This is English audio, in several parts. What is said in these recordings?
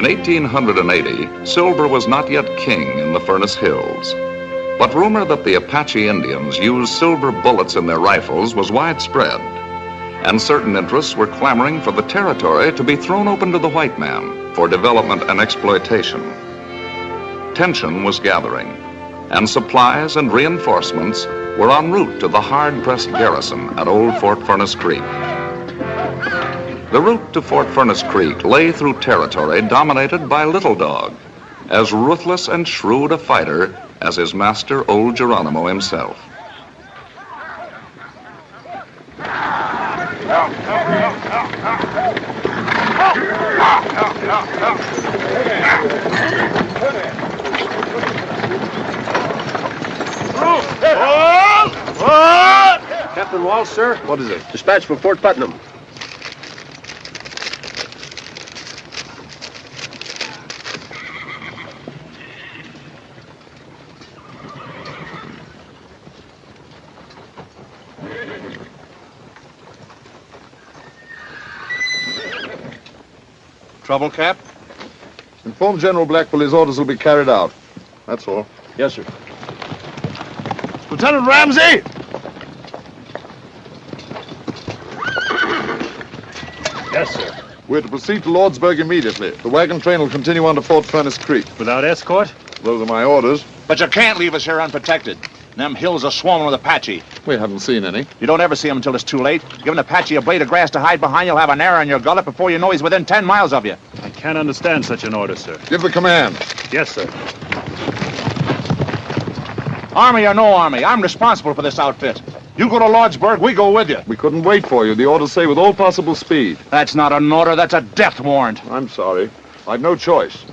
In 1880, silver was not yet king in the Furnace Hills. But rumor that the Apache Indians used silver bullets in their rifles was widespread, and certain interests were clamoring for the territory to be thrown open to the white man for development and exploitation. Tension was gathering, and supplies and reinforcements were en route to the hard-pressed garrison at old Fort Furnace Creek. The route to Fort Furnace Creek lay through territory dominated by Little Dog, as ruthless and shrewd a fighter as his master, old Geronimo himself. Captain Walsh, sir. What is it? Dispatch for Fort Putnam. Trouble, Cap? Inform General Blackville his orders will be carried out. That's all. Yes, sir. Lieutenant Ramsey! Yes, sir. We're to proceed to Lordsburg immediately. The wagon train will continue on to Fort Furnace Creek. Without escort? Those are my orders. But you can't leave us here unprotected. Them hills are swarming with Apache. We haven't seen any. You don't ever see them until it's too late. Give an Apache a blade of grass to hide behind, you'll have an arrow in your gullet before you know he's within 10 miles of you. I can't understand such an order, sir. Give the command. Yes, sir. Army or no army, I'm responsible for this outfit. You go to Lordsburg, we go with you. We couldn't wait for you. The orders say with all possible speed. That's not an order, that's a death warrant. I'm sorry. I've no choice.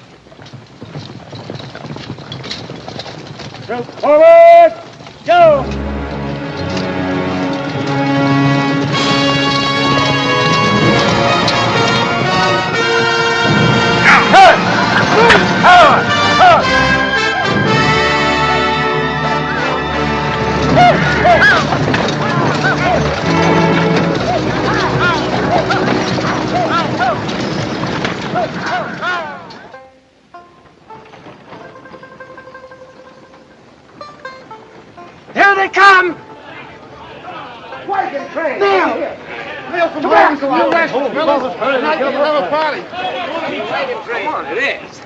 Forward! Go! Here they come! Wagon train! Neil! Neil from Wagon train! You rascals, fellas! Tonight you have a party! Wagon train! Come on, it is.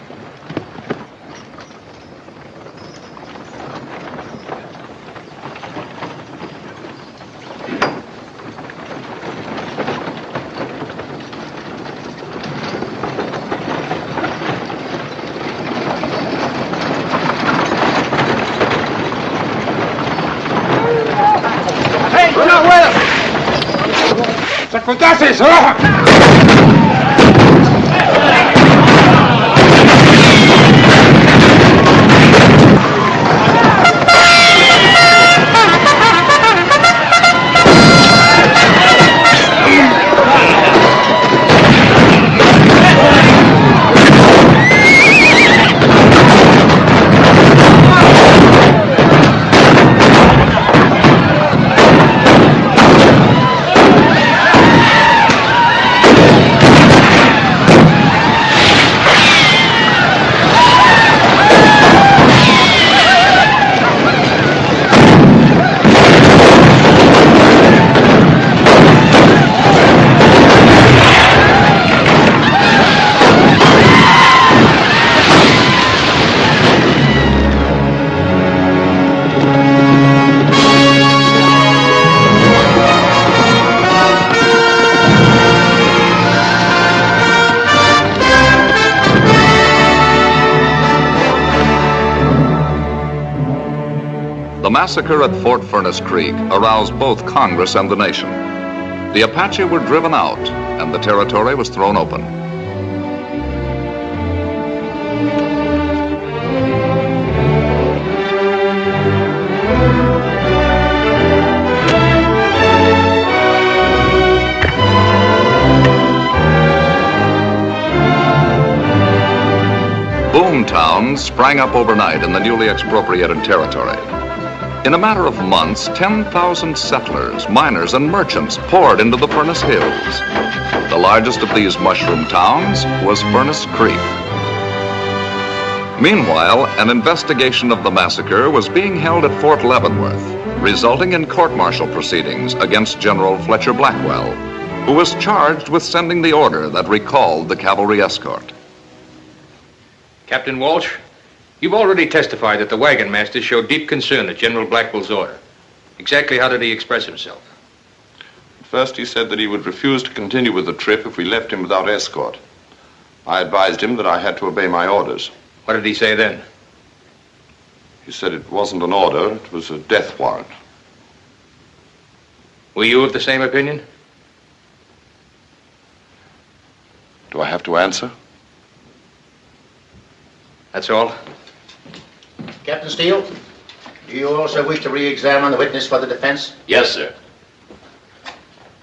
¡Sacotases! The massacre at Fort Furnace Creek aroused both Congress and the nation. The Apache were driven out, and the territory was thrown open. Boom towns sprang up overnight in the newly expropriated territory. In a matter of months, 10,000 settlers, miners, and merchants poured into the Furnace Hills. The largest of these mushroom towns was Furnace Creek. Meanwhile, an investigation of the massacre was being held at Fort Leavenworth, resulting in court-martial proceedings against General Fletcher Blackwell, who was charged with sending the order that recalled the cavalry escort. Captain Walsh, you've already testified that the wagon master showed deep concern at General Blackwell's order. Exactly how did he express himself? First, he said that he would refuse to continue with the trip if we left him without escort. I advised him that I had to obey my orders. What did he say then? He said it wasn't an order, it was a death warrant. Were you of the same opinion? Do I have to answer? That's all. Captain Steele, do you also wish to re-examine the witness for the defense? Yes, sir.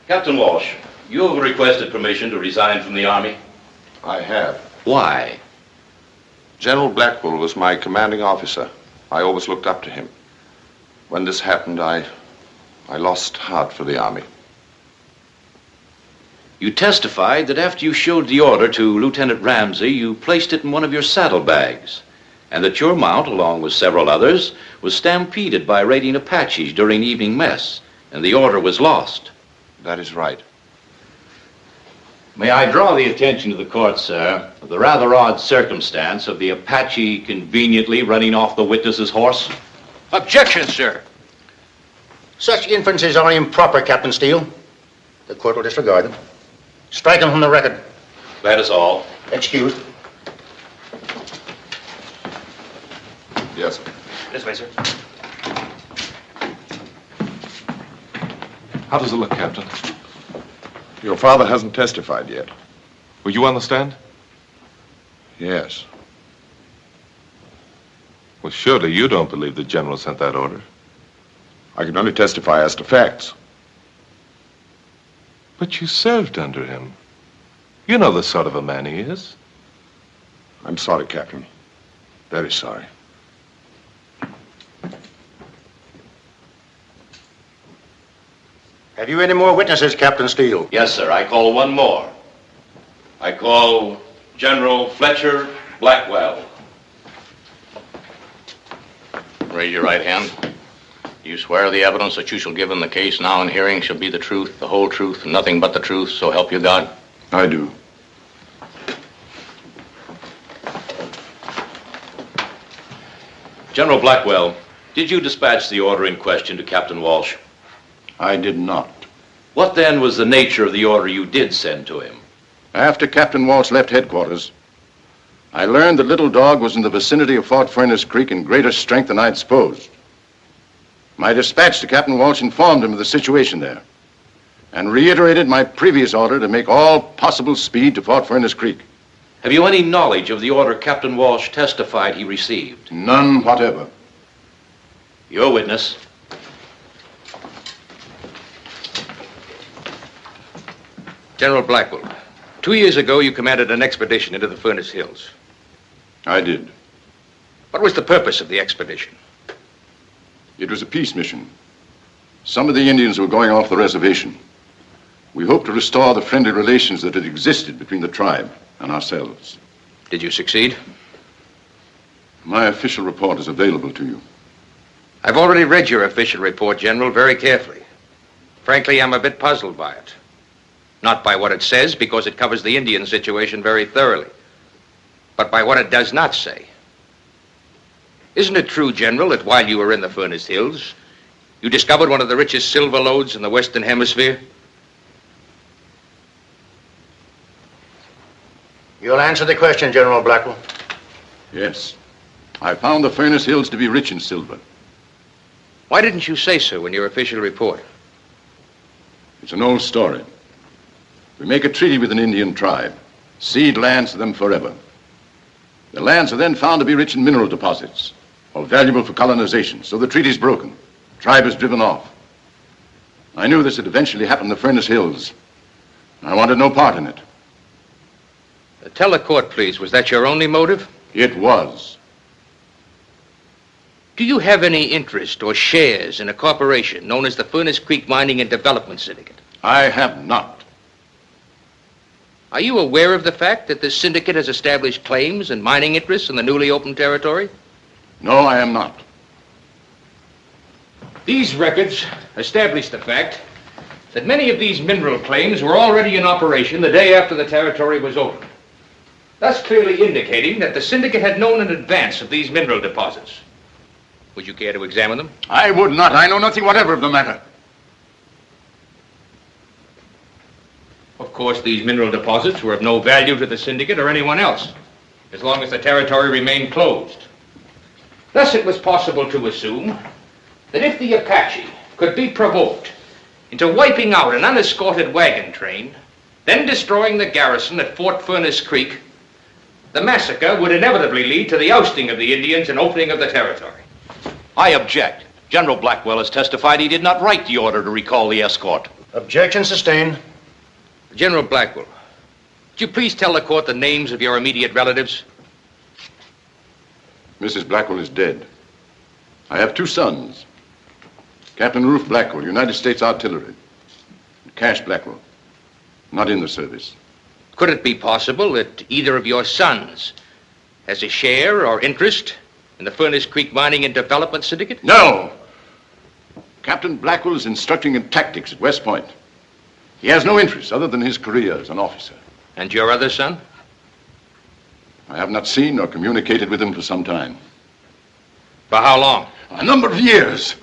Captain Walsh, you have requested permission to resign from the Army? I have. Why? General Blackwell was my commanding officer. I always looked up to him. When this happened, I lost heart for the Army. You testified that after you showed the order to Lieutenant Ramsey, you placed it in one of your saddlebags, and that your mount, along with several others, was stampeded by raiding Apaches during evening mess, and the order was lost. That is right. May I draw the attention of the court, sir, of the rather odd circumstance of the Apache conveniently running off the witness's horse? Objection, sir. Such inferences are improper, Captain Steele. The court will disregard them. Strike them from the record. That is all. Excused. Yes, sir. This way, sir. How does it look, Captain? Your father hasn't testified yet. Were you on the stand? Yes. Well, surely you don't believe the general sent that order. I can only testify as to facts. But you served under him. You know the sort of a man he is. I'm sorry, Captain. Very sorry. Have you any more witnesses, Captain Steele? Yes, sir. I call one more. I call General Fletcher Blackwell. Raise your right hand. You swear the evidence that you shall give in the case now in hearing shall be the truth, the whole truth, and nothing but the truth, so help you God? I do. General Blackwell, did you dispatch the order in question to Captain Walsh? I did not. What then was the nature of the order you did send to him? After Captain Walsh left headquarters, I learned that Little Dog was in the vicinity of Fort Furnace Creek in greater strength than I'd supposed. My dispatch to Captain Walsh informed him of the situation there and reiterated my previous order to make all possible speed to Fort Furnace Creek. Have you any knowledge of the order Captain Walsh testified he received? None whatever. Your witness. General Blackwell, 2 years ago you commanded an expedition into the Furnace Hills. I did. What was the purpose of the expedition? It was a peace mission. Some of the Indians were going off the reservation. We hoped to restore the friendly relations that had existed between the tribe and ourselves. Did you succeed? My official report is available to you. I've already read your official report, General, very carefully. Frankly, I'm a bit puzzled by it. Not by what it says, because it covers the Indian situation very thoroughly, but by what it does not say. Isn't it true, General, that while you were in the Furnace Hills, you discovered one of the richest silver lodes in the Western Hemisphere? You'll answer the question, General Blackwell. Yes. I found the Furnace Hills to be rich in silver. Why didn't you say so in your official report? It's an old story. We make a treaty with an Indian tribe, cede lands to them forever. The lands are then found to be rich in mineral deposits, or valuable for colonization, so the treaty's broken. The tribe is driven off. I knew this would eventually happen in the Furnace Hills. I wanted no part in it. Tell the court, please, was that your only motive? It was. Do you have any interest or shares in a corporation known as the Furnace Creek Mining and Development Syndicate? I have not. Are you aware of the fact that this syndicate has established claims and mining interests in the newly opened territory? No, I am not. These records establish the fact that many of these mineral claims were already in operation the day after the territory was opened, thus clearly indicating that the syndicate had known in advance of these mineral deposits. Would you care to examine them? I would not. I know nothing whatever of the matter. Of course, these mineral deposits were of no value to the syndicate or anyone else, as long as the territory remained closed. Thus, it was possible to assume that if the Apache could be provoked into wiping out an unescorted wagon train, then destroying the garrison at Fort Furnace Creek, the massacre would inevitably lead to the ousting of the Indians and opening of the territory. I object. General Blackwell has testified he did not write the order to recall the escort. Objection sustained. General Blackwell, would you please tell the court the names of your immediate relatives? Mrs. Blackwell is dead. I have 2 sons. Captain Ruth Blackwell, United States Artillery. And Cash Blackwell, not in the service. Could it be possible that either of your sons has a share or interest in the Furnace Creek Mining and Development Syndicate? No! Captain Blackwell is instructing in tactics at West Point. He has no interest other than his career as an officer. And your other son? I have not seen or communicated with him for some time. For how long? A number of years.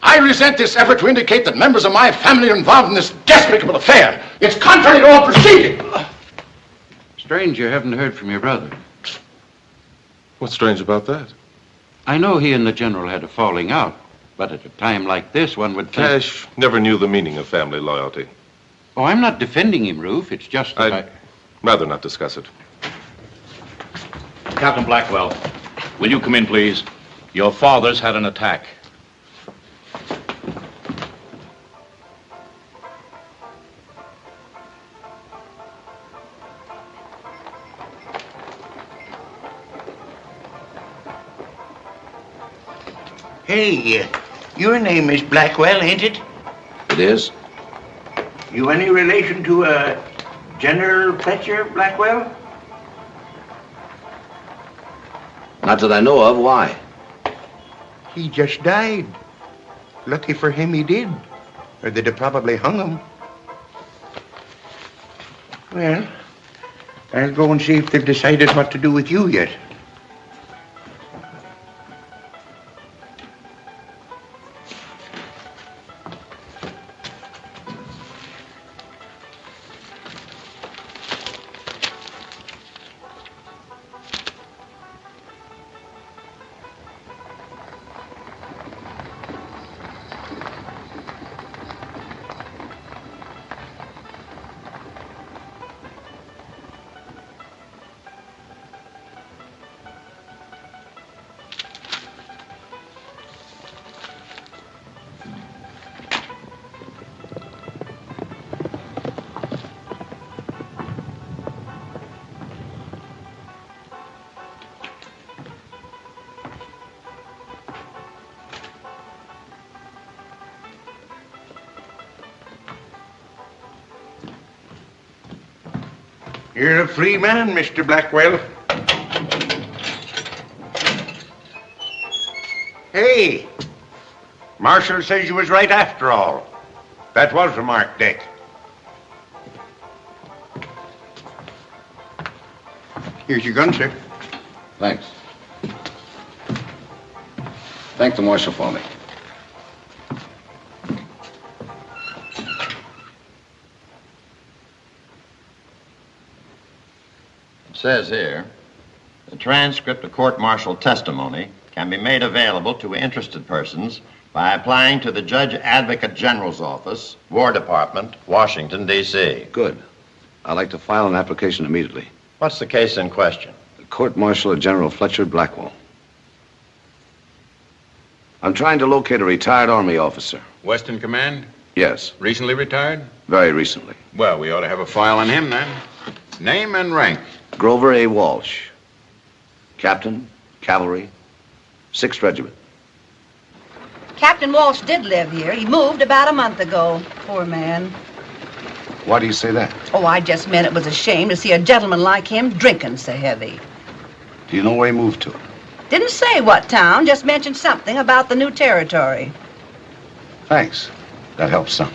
I resent this effort to indicate that members of my family are involved in this despicable affair. It's contrary to all proceeding. Strange you haven't heard from your brother. What's strange about that? I know he and the general had a falling out, but at a time like this, one would think... Cash never knew the meaning of family loyalty. Oh, I'm not defending him, Ruth. It's just that I'd rather not discuss it. Captain Blackwell, will you come in, please? Your father's had an attack. Hey, your name is Blackwell, ain't it? It is? You any relation to, General Fletcher Blackwell? Not that I know of. Why? He just died. Lucky for him he did, or they'd have probably hung him. Well, I'll go and see if they've decided what to do with you yet. You're a free man, Mr. Blackwell. Hey, Marshal says you was right after all. That was a marked deck. Here's your gun, sir. Thanks. Thank the Marshal for me. It says here, the transcript of court-martial testimony can be made available to interested persons by applying to the Judge Advocate General's Office, War Department, Washington, D.C. Good. I'd like to file an application immediately. What's the case in question? The Court-Martial of General Fletcher Blackwell. I'm trying to locate a retired Army officer. Western Command? Yes. Recently retired? Very recently. Well, we ought to have a file on him then. Name and rank? Grover A. Walsh. Captain, Cavalry, 6th Regiment. Captain Walsh did live here. He moved about a month ago. Poor man. Why do you say that? Oh, I just meant it was a shame to see a gentleman like him drinking so heavy. Do you know where he moved to? Didn't say what town, just mentioned something about the new territory. Thanks. That helps some.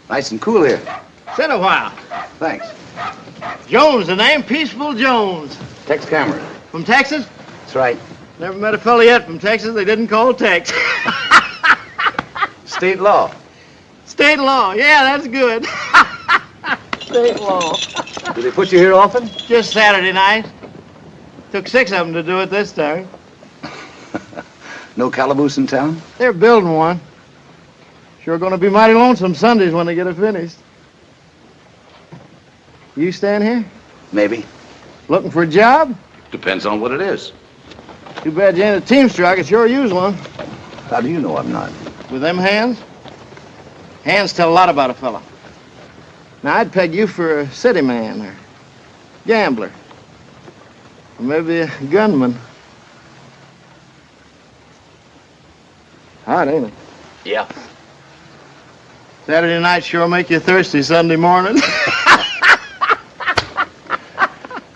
Nice and cool here. Been a while. Thanks. Jones, the name? Peaceful Jones. Tex Cameron. From Texas? That's right. Never met a fellow yet from Texas they didn't call Tex. State law. State law. Yeah, that's good. State law. Do they put you here often? Just Saturday night. Took 6 of them to do it this time. No calaboose in town? They're building one. Sure gonna be mighty lonesome Sundays when they get it finished. You stand here? Maybe. Looking for a job? Depends on what it is. Too bad you ain't a teamster. I could sure use one. How do you know I'm not? With them hands? Hands tell a lot about a fella. Now, I'd peg you for a city man or gambler. Or maybe a gunman. Hot, ain't it? Yeah. Saturday night sure make you thirsty Sunday morning.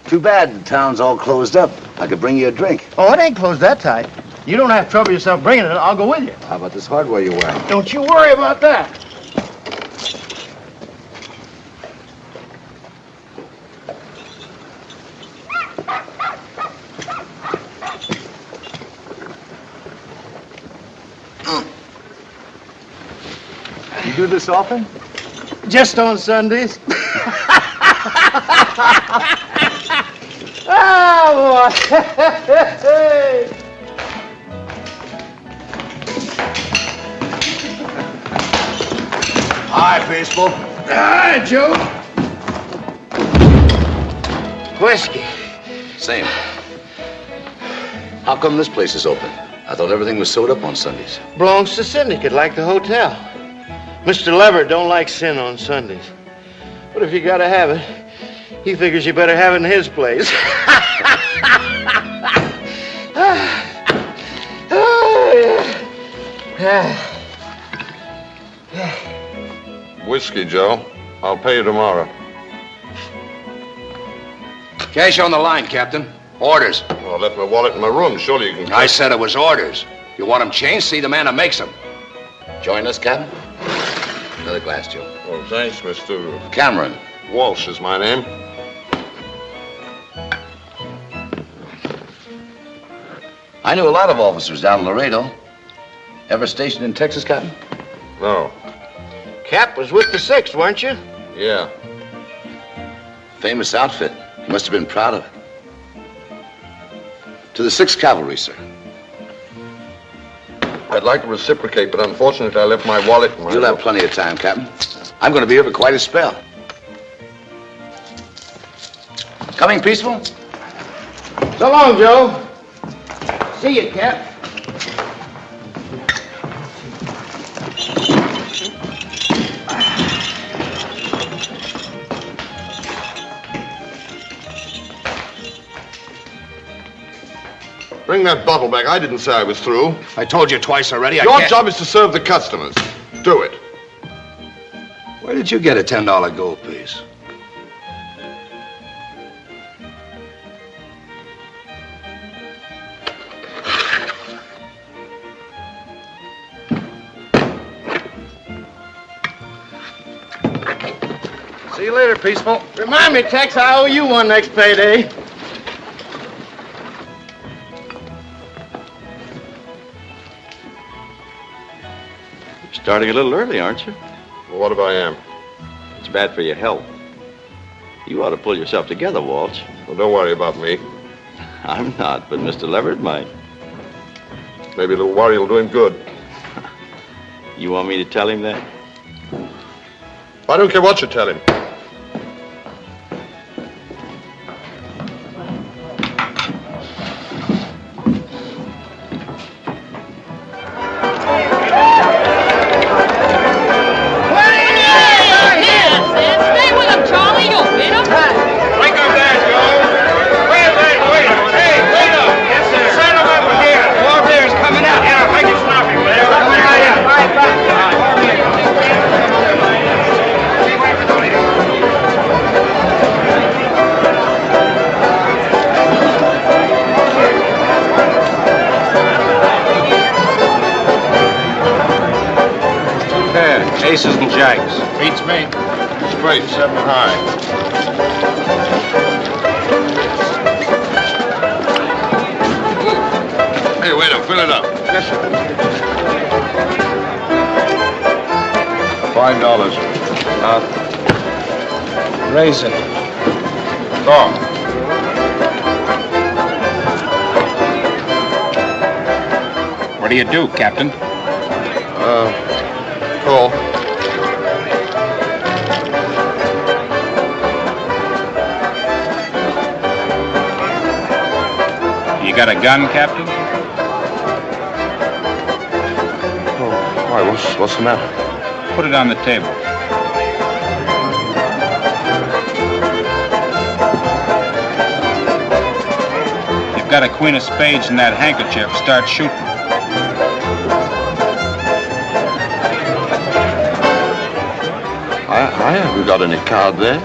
Too bad the town's all closed up. I could bring you a drink. Oh, it ain't closed that tight. You don't have to trouble yourself bringing it. I'll go with you. How about this hardware you're wearing? Don't you worry about that. You do this often? Just on Sundays. Oh, boy. Hi, Peaceful. Hi, Joe. Whiskey. Same. How come this place is open? I thought everything was sewed up on Sundays. Belongs to syndicate, like the hotel. Mr. Leverett don't like sin on Sundays. But if you gotta have it, he figures you better have it in his place. Whiskey, Joe. I'll pay you tomorrow. Cash on the line, Captain. Orders. Well, I left my wallet in my room. Surely you can... I said it was orders. You want them changed? See the man that makes them. Join us, Captain? Another glass, Joe. Well, thanks, Mr. Cameron. Walsh is my name. I knew a lot of officers down in Laredo. Ever stationed in Texas, Captain? No. Cap was with the 6th, weren't you? Yeah. Famous outfit. You must have been proud of it. To the 6th Cavalry, sir. I'd like to reciprocate, but unfortunately I left my wallet in my You'll have plenty of time, Captain. I'm going to be here for quite a spell. Coming, Peaceful? So long, Joe. See you, Cap. Bring that bottle back. I didn't say I was through. I told you twice already. Your job is to serve the customers. Do it. Where did you get a $10 gold piece? See you later, Peaceful. Remind me, Tex, I owe you one next payday. Starting a little early, aren't you? Well, what if I am? It's bad for your health. You ought to pull yourself together, Walsh. Well, don't worry about me. I'm not, but Mr. Leverett might. Maybe a little worry will do him good. You want me to tell him that? I don't care what you tell him. Aces and jacks. Beats me. Straight, 7 high. Hey, waiter, fill it up. Yes, sir. $5. Raise it. Go. What do you do, Captain? Call. You got a gun, Captain? Oh, why, what's the matter? Put it on the table. You've got a queen of spades in that handkerchief. Start shooting. I haven't got any card there.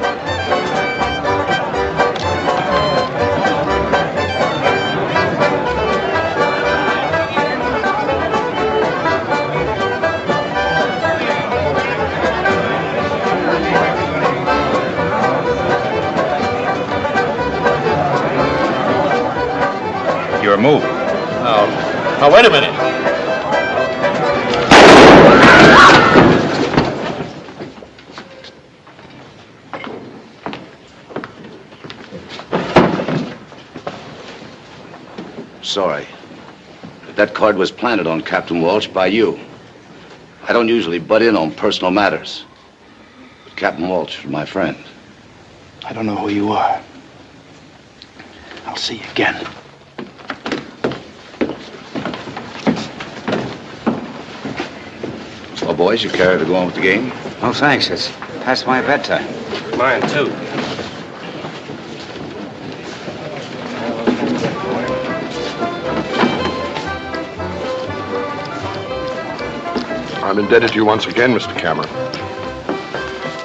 Your move. Now, wait a minute. Sorry. But that card was planted on Captain Walsh by you. I don't usually butt in on personal matters. But Captain Walsh is my friend. I don't know who you are. I'll see you again. Well, boys, you care to go on with the game? No, thanks. It's past my bedtime. Mine, too. I'm indebted to you once again, Mr. Cameron.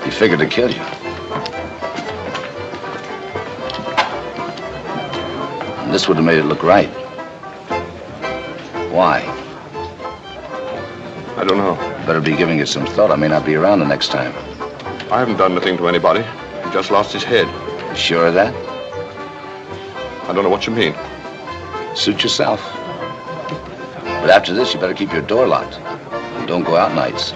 He figured to kill you. And this would have made it look right. Why? I don't know. Better be giving it some thought. I may not be around the next time. I haven't done anything to anybody. He just lost his head. You sure of that? I don't know what you mean. Suit yourself. But after this, you better keep your door locked. Don't go out nights.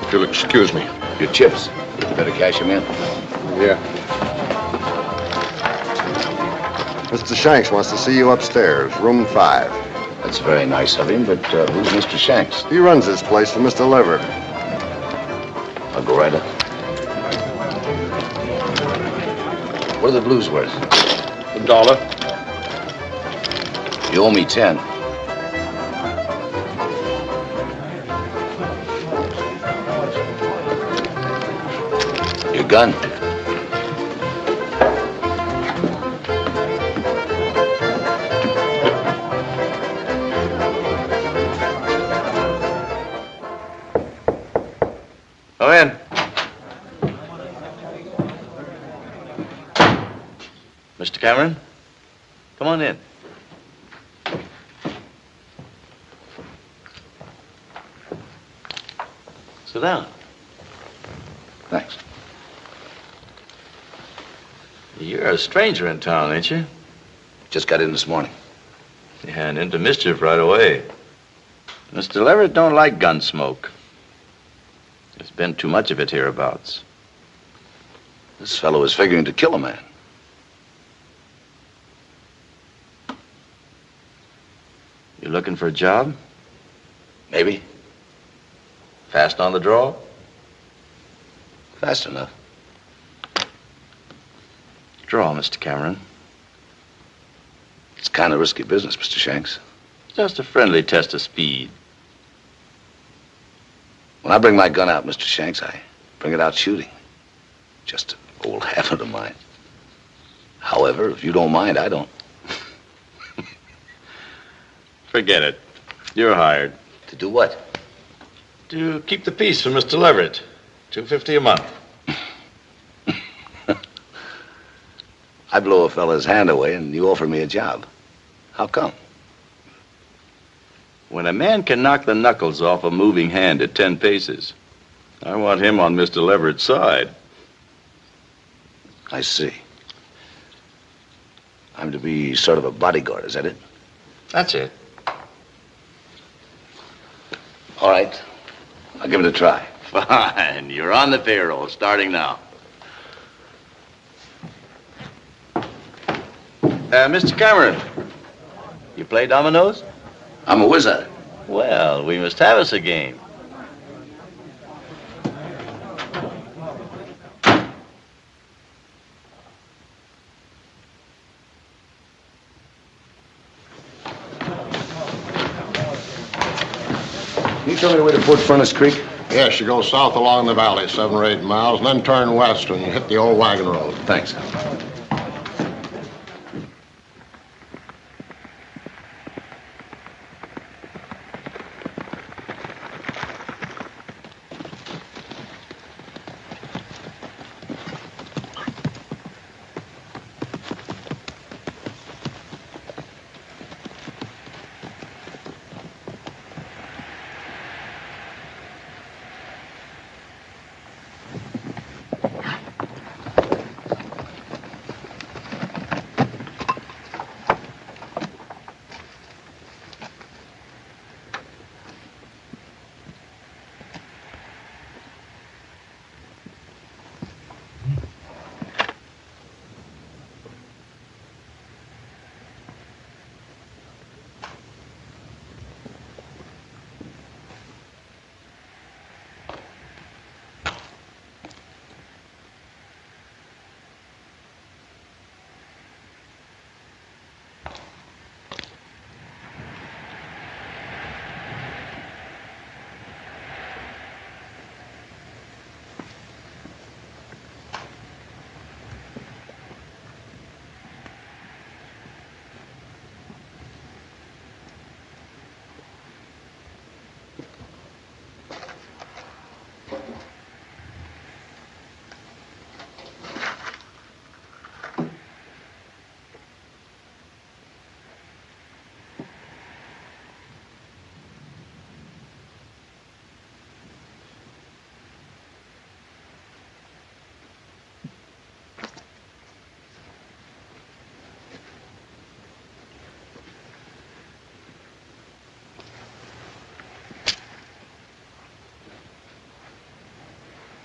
If you'll excuse me. Your chips. You better cash them in. Yeah. Mr. Shanks wants to see you upstairs, room 5. That's very nice of him, but who's Mr. Shanks? He runs this place for Mr. Leverett. I'll go right up. What are the blues worth? $1. You owe me 10. Your gun. Go in. Mr. Cameron, come on in. Sit down. Thanks. You're a stranger in town, ain't you? Just got in this morning. Yeah, and into mischief right away. Mr. Leverett don't like gun smoke. There's been too much of it hereabouts. This fellow is figuring to kill a man. You looking for a job? Maybe. Fast on the draw? Fast enough. Draw, Mr. Cameron. It's kind of risky business, Mr. Shanks. Just a friendly test of speed. When I bring my gun out, Mr. Shanks, I bring it out shooting. Just an old habit of mine. However, if you don't mind, I don't. Forget it. You're hired. To do what? To keep the peace for Mr. Leverett. $250 a month. I blow a fella's hand away and you offer me a job. How come? When a man can knock the knuckles off a moving hand at 10 paces, I want him on Mr. Leverett's side. I see. I'm to be sort of a bodyguard, is that it? That's it. All right. I'll give it a try. Fine. You're on the payroll, starting now. Mr. Cameron, you play dominoes? I'm a whiz at it. Well, we must have us a game. Can you tell me the way to Furnace Creek? Yes, you go south along the valley, 7 or 8 miles, and then turn west when you hit the old wagon road. Thanks.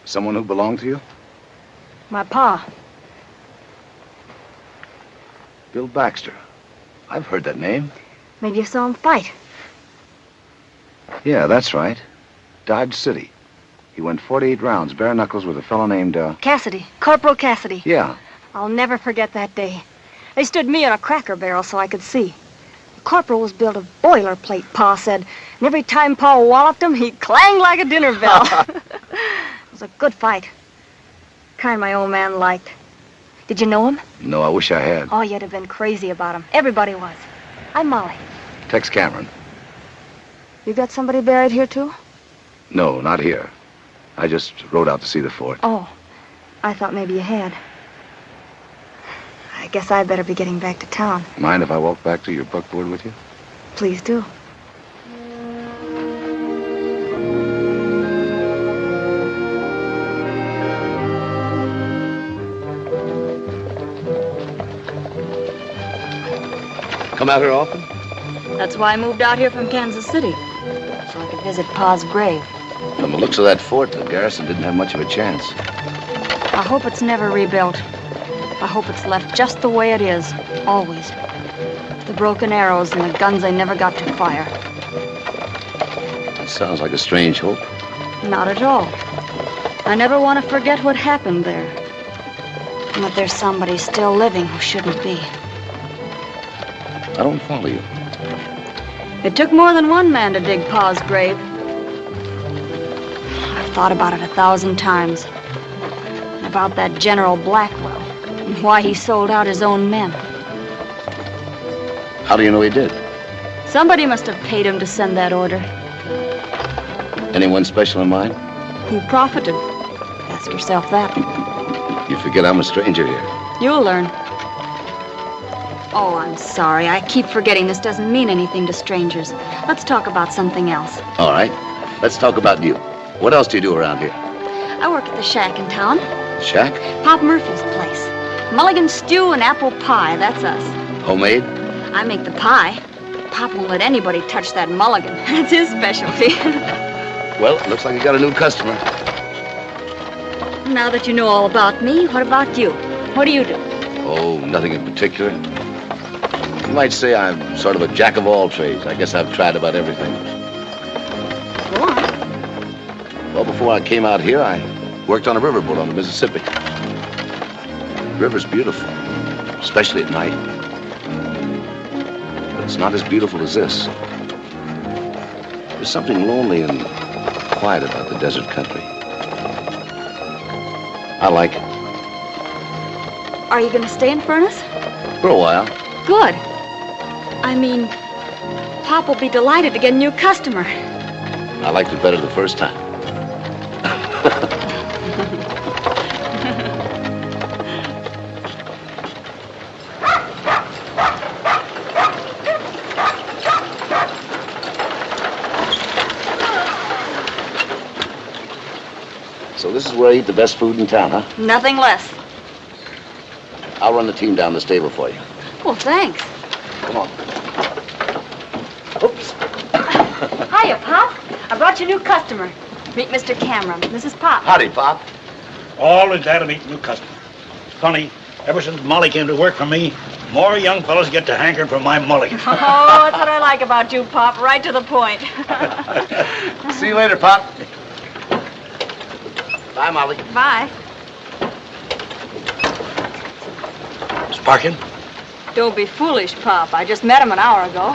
Someone who belonged to you? My pa. Bill Baxter. I've heard that name. Maybe you saw him fight. Yeah, that's right. Dodge City. He went 48 rounds, bare knuckles, with a fellow named, Cassidy. Corporal Cassidy. Yeah. I'll never forget that day. They stood me on a cracker barrel so I could see. The corporal was built of boilerplate, Pa said. And every time Pa walloped him, he clanged like a dinner bell. It was a good fight. Kind my old man liked. Did you know him? No, I wish I had. Oh, you'd have been crazy about him. Everybody was. I'm Molly. Tex Cameron. You got somebody buried here, too? No, not here. I just rode out to see the fort. Oh, I thought maybe you had. I guess I'd better be getting back to town. Mind if I walk back to your buckboard with you? Please do. Come out here often? That's why I moved out here from Kansas City. so I could visit Pa's grave. From the looks of that fort, the garrison didn't have much of a chance. I hope it's never rebuilt. I hope it's left just the way it is, always. The broken arrows and the guns they never got to fire. That sounds like a strange hope. Not at all. I never want to forget what happened there. And that there's somebody still living who shouldn't be. I don't follow you. It took more than one man to dig Pa's grave. I've thought about it 1,000 times. And about that General Blackwell. And why he sold out his own men. How do you know he did? Somebody must have paid him to send that order. Anyone special in mind? Who profited? Ask yourself that. You forget I'm a stranger here. You'll learn. Oh, I'm sorry. I keep forgetting this doesn't mean anything to strangers. Let's talk about something else. All right. Let's talk about you. What else do you do around here? I work at the shack in town. Shack? Pop Murphy's place. Mulligan stew and apple pie, that's us. Homemade? I make the pie. Pop won't let anybody touch that mulligan. That's his specialty. Well, looks like you got a new customer. Now that you know all about me, what about you? What do you do? Oh, nothing in particular. You might say I'm sort of a jack of all trades. I guess I've tried about everything. Go on. Well, before I came out here, I worked on a riverboat on the Mississippi. The river's beautiful, especially at night. But it's not as beautiful as this. There's something lonely and quiet about the desert country. I like it. Are you going to stay in Furnace? For a while. Good. I mean, Pop will be delighted to get a new customer. I liked it better the first time. So this is where I eat the best food in town, huh? Nothing less. I'll run the team down the stable for you. Well, thanks. Come on. Oops. Hiya, Pop. I brought you a new customer. Meet Mr. Cameron. This is Pop. Howdy, Pop. Always glad to meet a new customer. It's funny, ever since Molly came to work for me, more young fellas get to hankering for my mulligan. Oh, that's what I like about you, Pop. Right to the point. See you later, Pop. Bye, Molly. Bye. Sparkin? Don't be foolish, Pop. I just met him an hour ago.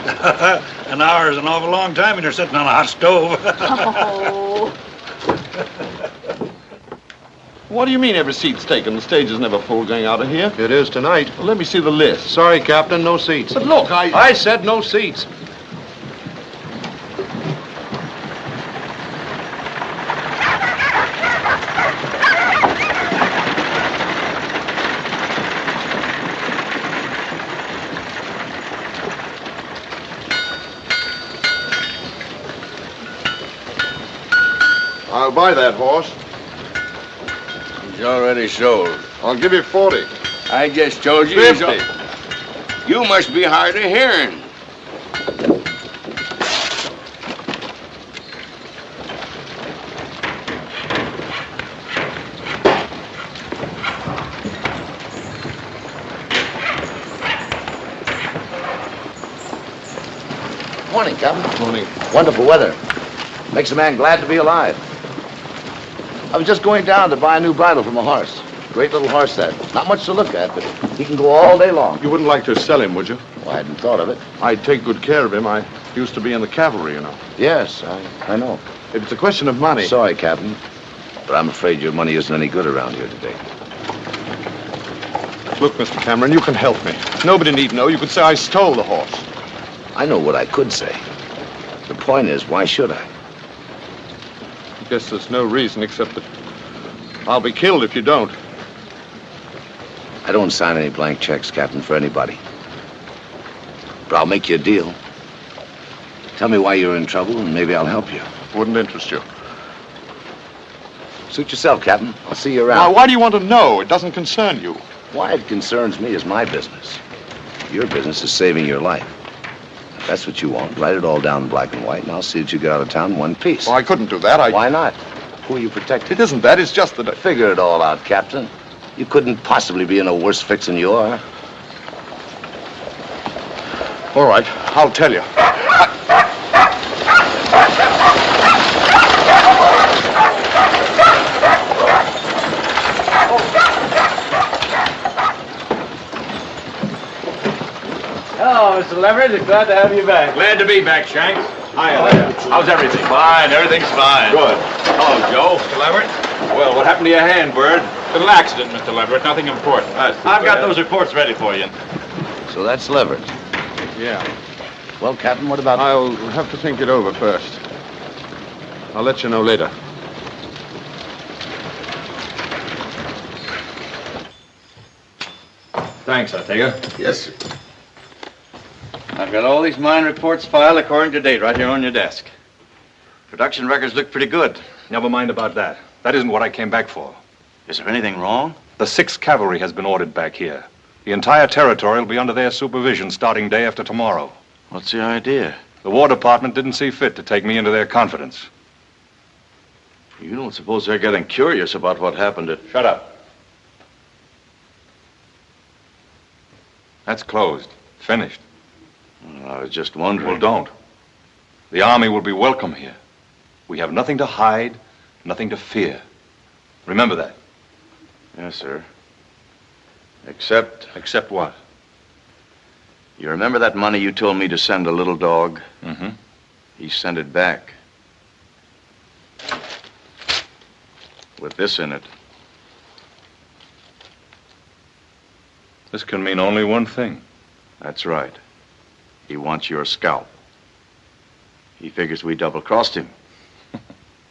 An hour is an awful long time when you're sitting on a hot stove. Oh. What do you mean every seat's taken? The stage is never full going out of here. It is tonight. Well, let me see the list. Sorry, Captain, no seats. But look, I said no seats. I'll buy that horse. He's already sold. I'll give you 40. I just told you. 50. You must be hard of hearing. Morning, Captain. Morning. Wonderful weather. Makes a man glad to be alive. I was just going down to buy a new bridle from a horse. Great little horse, that. Not much to look at, but he can go all day long. You wouldn't like to sell him, would you? Well, I hadn't thought of it. I'd take good care of him. I used to be in the cavalry, you know. Yes, I know. If it's a question of money. Sorry, Captain, but I'm afraid your money isn't any good around here today. Look, Mr. Cameron, you can help me. Nobody need know. You could say I stole the horse. I know what I could say. The point is, why should I? I guess there's no reason except that I'll be killed if you don't. I don't sign any blank checks, Captain, for anybody. But I'll make you a deal. Tell me why you're in trouble, and maybe I'll help you. Wouldn't interest you. Suit yourself, Captain. I'll see you around. Now, why do you want to know? It doesn't concern you. Why it concerns me is my business. Your business is saving your life. If that's what you want, write it all down in black and white, and I'll see that you get out of town in one piece. Well, I couldn't do that. Why not? Who are you protecting? It isn't that. It's just that I... Figure it all out, Captain. You couldn't possibly be in a worse fix than you are. All right, I'll tell you. Hello, Mr. Leverett. Glad to have you back. Glad to be back, Shanks. Hiya. How's everything? Fine. Everything's fine. Good. Hello, Joe. Mr. Leverett. Well, what happened to your hand, Bird? Little accident, Mr. Leverett. Nothing important. I've got those reports ready for you. So that's Leverett. Yeah. Well, Captain, what about... I'll have to think it over first. I'll let you know later. Thanks, Ortega. Yes, sir. I've got all these mine reports filed according to date right here on your desk. Production records look pretty good. Never mind about that. That isn't what I came back for. Is there anything wrong? The 6th Cavalry has been ordered back here. The entire territory will be under their supervision starting day after tomorrow. What's the idea? The War Department didn't see fit to take me into their confidence. You don't suppose they're getting curious about what happened at... Shut up. That's closed. Finished. Well, I was just wondering. Well, don't. The Army will be welcome here. We have nothing to hide, nothing to fear. Remember that. Yes, sir. Except... Except what? You remember that money you told me to send a little dog? Mm-hmm. He sent it back. With this in it. This can mean only one thing. That's right. He wants your scalp. He figures we double-crossed him.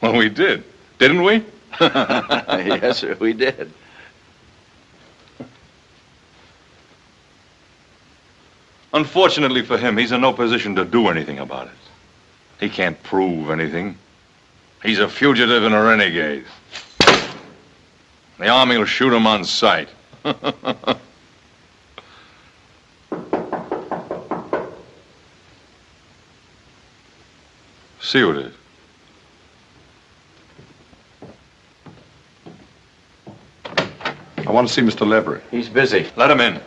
Well, we did. Didn't we? Yes, sir, we did. Unfortunately for him, he's in no position to do anything about it. He can't prove anything. He's a fugitive and a renegade. The Army will shoot him on sight. See who it is. I want to see Mr. Leverett. He's busy. Let him in.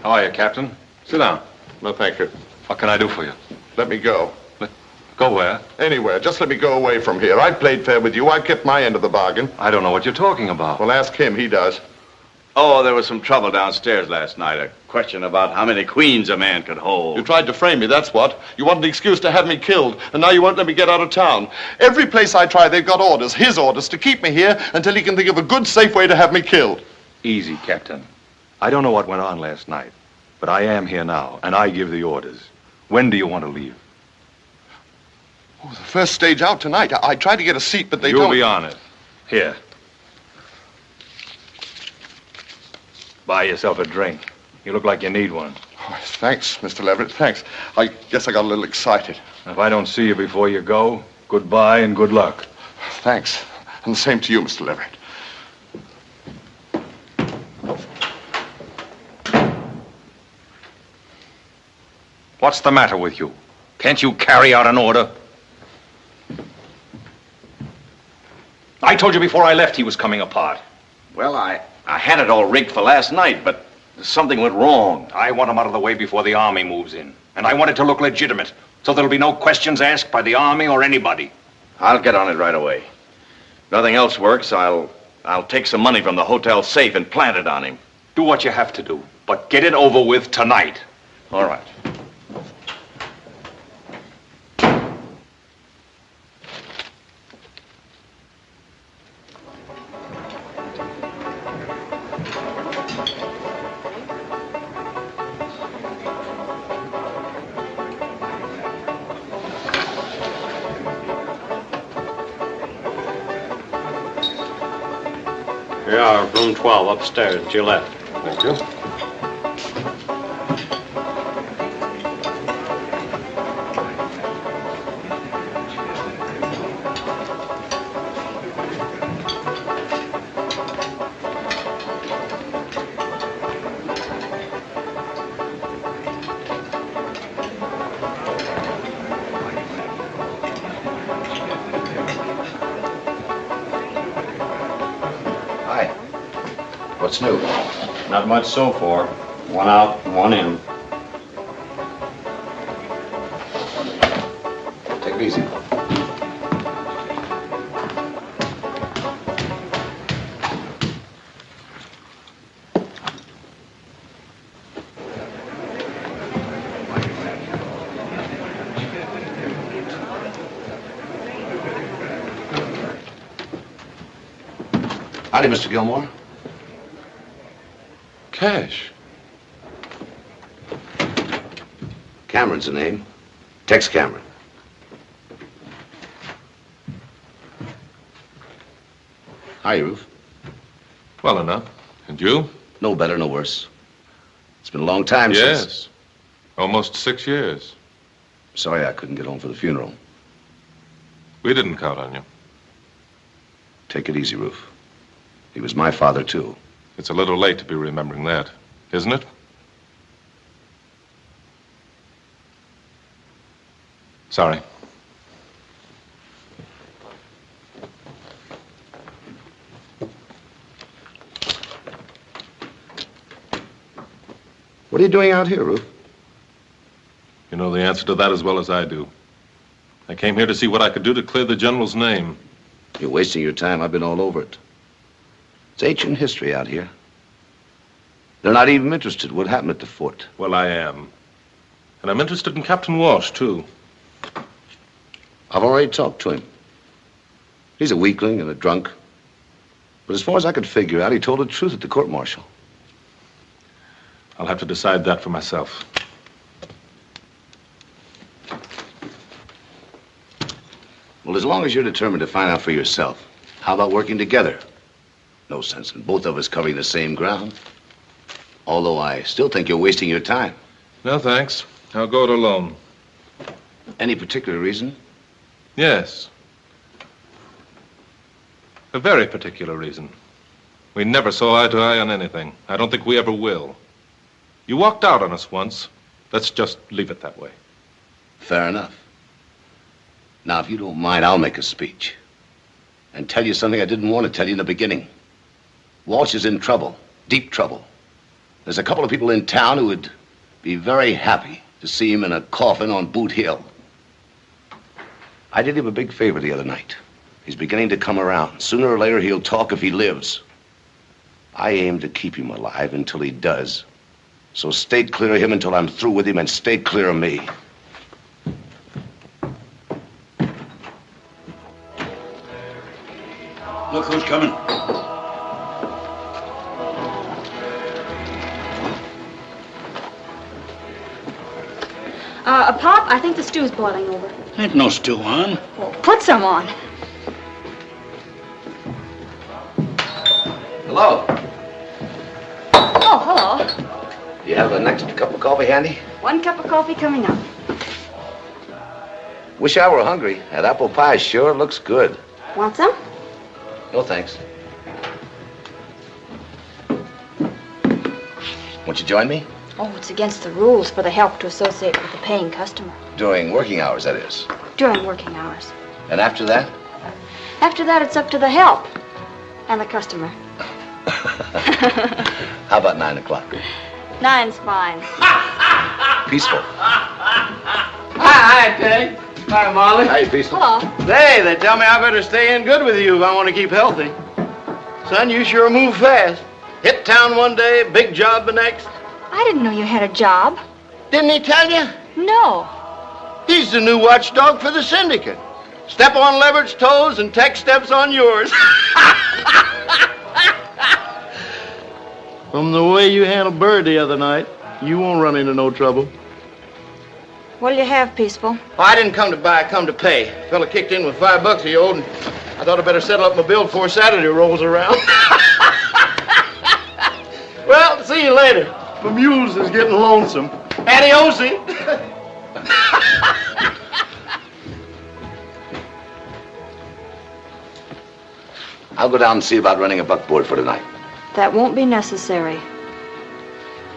How are you, Captain? Sit down. No, thank you. What can I do for you? Let me go. Go where? Anywhere. Just let me go away from here. I've played fair with you. I've kept my end of the bargain. I don't know what you're talking about. Well, ask him. He does. Oh, there was some trouble downstairs last night. A question about how many queens a man could hold. You tried to frame me, that's what. You wanted an excuse to have me killed, and now you won't let me get out of town. Every place I try, they've got orders, his orders, to keep me here until he can think of a good, safe way to have me killed. Easy, Captain. I don't know what went on last night, but I am here now, and I give the orders. When do you want to leave? Oh, the first stage out tonight. I tried to get a seat, but they don't... You'll be on it. Here. Buy yourself a drink. You look like you need one. Oh, thanks, Mr. Leverett, thanks. I guess I got a little excited. If I don't see you before you go, goodbye and good luck. Thanks. And the same to you, Mr. Leverett. What's the matter with you? Can't you carry out an order? I told you before I left he was coming apart. Well, I had it all rigged for last night, but something went wrong. I want him out of the way before the Army moves in. And I want it to look legitimate, so there'll be no questions asked by the Army or anybody. I'll get on it right away. If nothing else works, I'll take some money from the hotel safe and plant it on him. Do what you have to do, but get it over with tonight. All right. Here you are, room 12, upstairs, to your left. Thank you. What's new? Not much so far. One out and one in. Take it easy. Howdy, Mr. Gilmore. Cash. Cameron's the name. Tex Cameron. Hi, Ruth. Well enough. And you? No better, no worse. It's been a long time Yes. since... Almost 6 years. Sorry I couldn't get home for the funeral. We didn't count on you. Take it easy, Ruth. He was my father, too. It's a little late to be remembering that, isn't it? Sorry. What are you doing out here, Ruth? You know the answer to that as well as I do. I came here to see what I could do to clear the General's name. You're wasting your time. I've been all over it. It's ancient history out here. They're not even interested what happened at the fort. Well, I am. And I'm interested in Captain Walsh, too. I've already talked to him. He's a weakling and a drunk. But as far as I could figure out, he told the truth at the court-martial. I'll have to decide that for myself. Well, as long as you're determined to find out for yourself, how about working together? No sense in both of us covering the same ground. Although I still think you're wasting your time. No, thanks. I'll go it alone. Any particular reason? Yes. A very particular reason. We never saw eye to eye on anything. I don't think we ever will. You walked out on us once. Let's just leave it that way. Fair enough. Now, if you don't mind, I'll make a speech. And tell you something I didn't want to tell you in the beginning. Walsh is in trouble. Deep trouble. There's a couple of people in town who would be very happy to see him in a coffin on Boot Hill. I did him a big favor the other night. He's beginning to come around. Sooner or later, he'll talk if he lives. I aim to keep him alive until he does. So stay clear of him until I'm through with him, and stay clear of me. Look who's coming. Pop, I think the stew's boiling over. Ain't no stew on. Well, put some on. Hello. Oh, hello. Do you have the next cup of coffee handy? 1 cup of coffee coming up. Wish I were hungry. That apple pie sure looks good. Want some? No, thanks. Won't you join me? Oh, it's against the rules for the help to associate with a paying customer. During working hours, that is. During working hours. And after that? After that, it's up to the help and the customer. How about 9 o'clock? 9's fine. Peaceful. Hi, Ted. Hi, Molly. Hi, Peaceful. Hello. Hey, they tell me I better stay in good with you if I want to keep healthy. Son, you sure move fast. Hit town one day, big job the next. I didn't know you had a job. Didn't he tell you? No. He's the new watchdog for the syndicate. Step on Levert's toes and Tex steps on yours. From the way you handled Bird the other night, you won't run into no trouble. What'll you have, Peaceful? Oh, I didn't come to buy, I come to pay. Fella kicked in with $5 he owed, and I thought I'd better settle up my bill before Saturday rolls around. Well, see you later. My mules is getting lonesome. Adiosi. I'll go down and see about running a buckboard for tonight. That won't be necessary.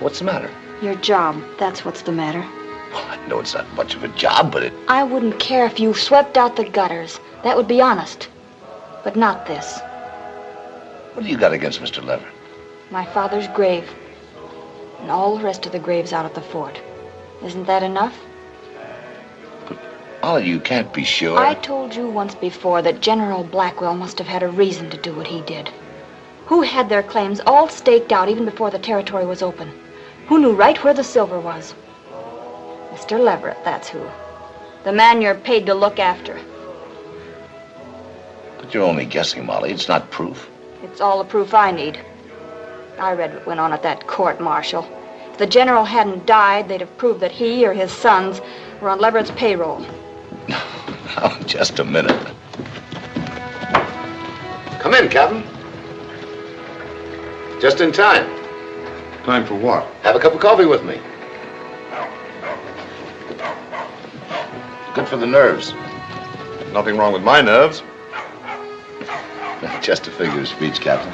What's the matter? Your job, that's what's the matter. Well, I know it's not much of a job, but it... I wouldn't care if you swept out the gutters. That would be honest. But not this. What do you got against Mr. Lever? My father's grave. And all the rest of the graves out at the fort. Isn't that enough? Ollie, you can't be sure. I told you once before that General Blackwell must have had a reason to do what he did. Who had their claims all staked out even before the territory was open? Who knew right where the silver was? Mr. Leverett, that's who. The man you're paid to look after. But you're only guessing, Molly. It's not proof. It's all the proof I need. I read what went on at that court-martial. If the general hadn't died, they'd have proved that he or his sons were on Leverett's payroll. Now, just a minute. Come in, Captain. Just in time. Time for what? Have a cup of coffee with me. Good for the nerves. Nothing wrong with my nerves. Just a figure of speech, Captain.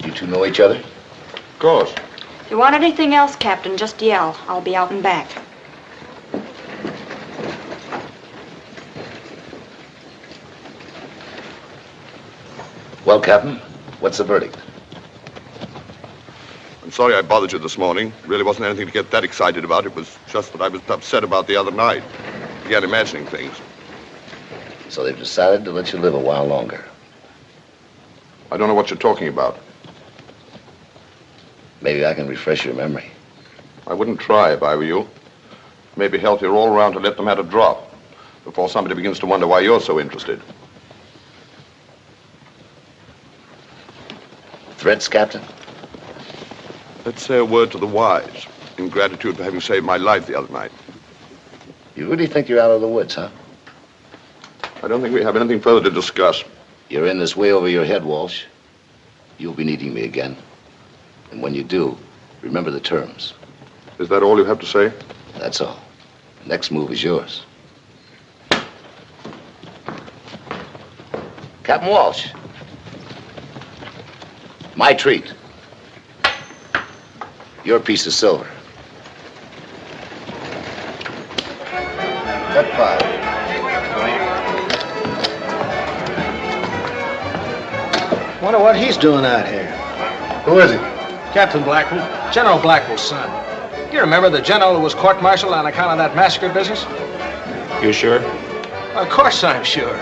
You two know each other? Of course. If you want anything else, Captain, just yell. I'll be out and back. Well, Captain, what's the verdict? I'm sorry I bothered you this morning. Really wasn't anything to get that excited about. It was just that I was upset about the other night. Began imagining things. So they've decided to let you live a while longer. I don't know what you're talking about. Maybe I can refresh your memory. I wouldn't try if I were you. Maybe healthier all around to let the matter drop before somebody begins to wonder why you're so interested. Threats, Captain? Let's say a word to the wise in gratitude for having saved my life the other night. You really think you're out of the woods, huh? I don't think we have anything further to discuss. You're in this way over your head, Walsh. You'll be needing me again. And when you do, remember the terms. Is that all you have to say? That's all. Next move is yours. Captain Walsh. My treat. Your piece of silver. Cut 5. Wonder what he's doing out here. Who is he? Captain Blackwell, General Blackwell's son. Do you remember the general who was court-martialed on account of that massacre business? You sure? Of course I'm sure.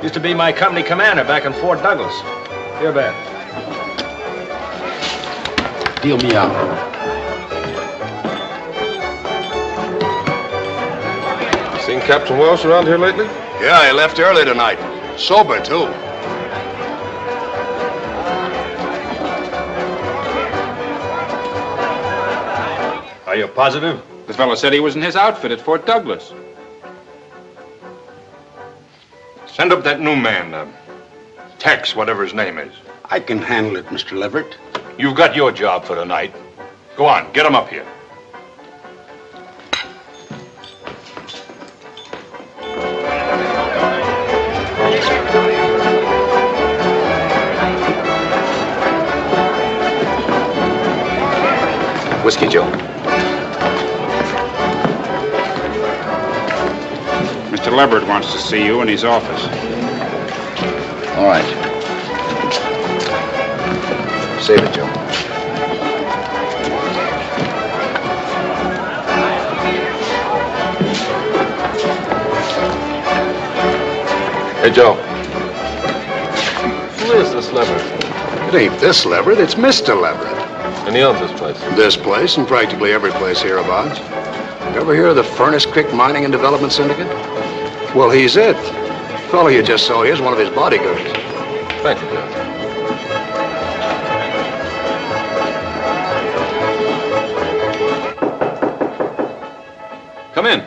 Used to be my company commander back in Fort Douglas. Here, bet. Deal me out. Seen Captain Welsh around here lately? Yeah, he left early tonight. Sober, too. Are you positive? The fellow said he was in his outfit at Fort Douglas. Send up that new man, Tex, whatever his name is. I can handle it, Mr. Leverett. You've got your job for tonight. Go on, get him up here. Whiskey, Joe. Mr. Leverett wants to see you in his office. All right. Save it, Joe. Hey, Joe. Who is this Leverett? It ain't this Leverett, it's Mr. Leverett. And he owns this place? This place and practically every place hereabouts. You ever hear of the Furnace Creek Mining and Development Syndicate? Well, he's it. The fellow you just saw here is one of his bodyguards. Thank you, Joe. Come in.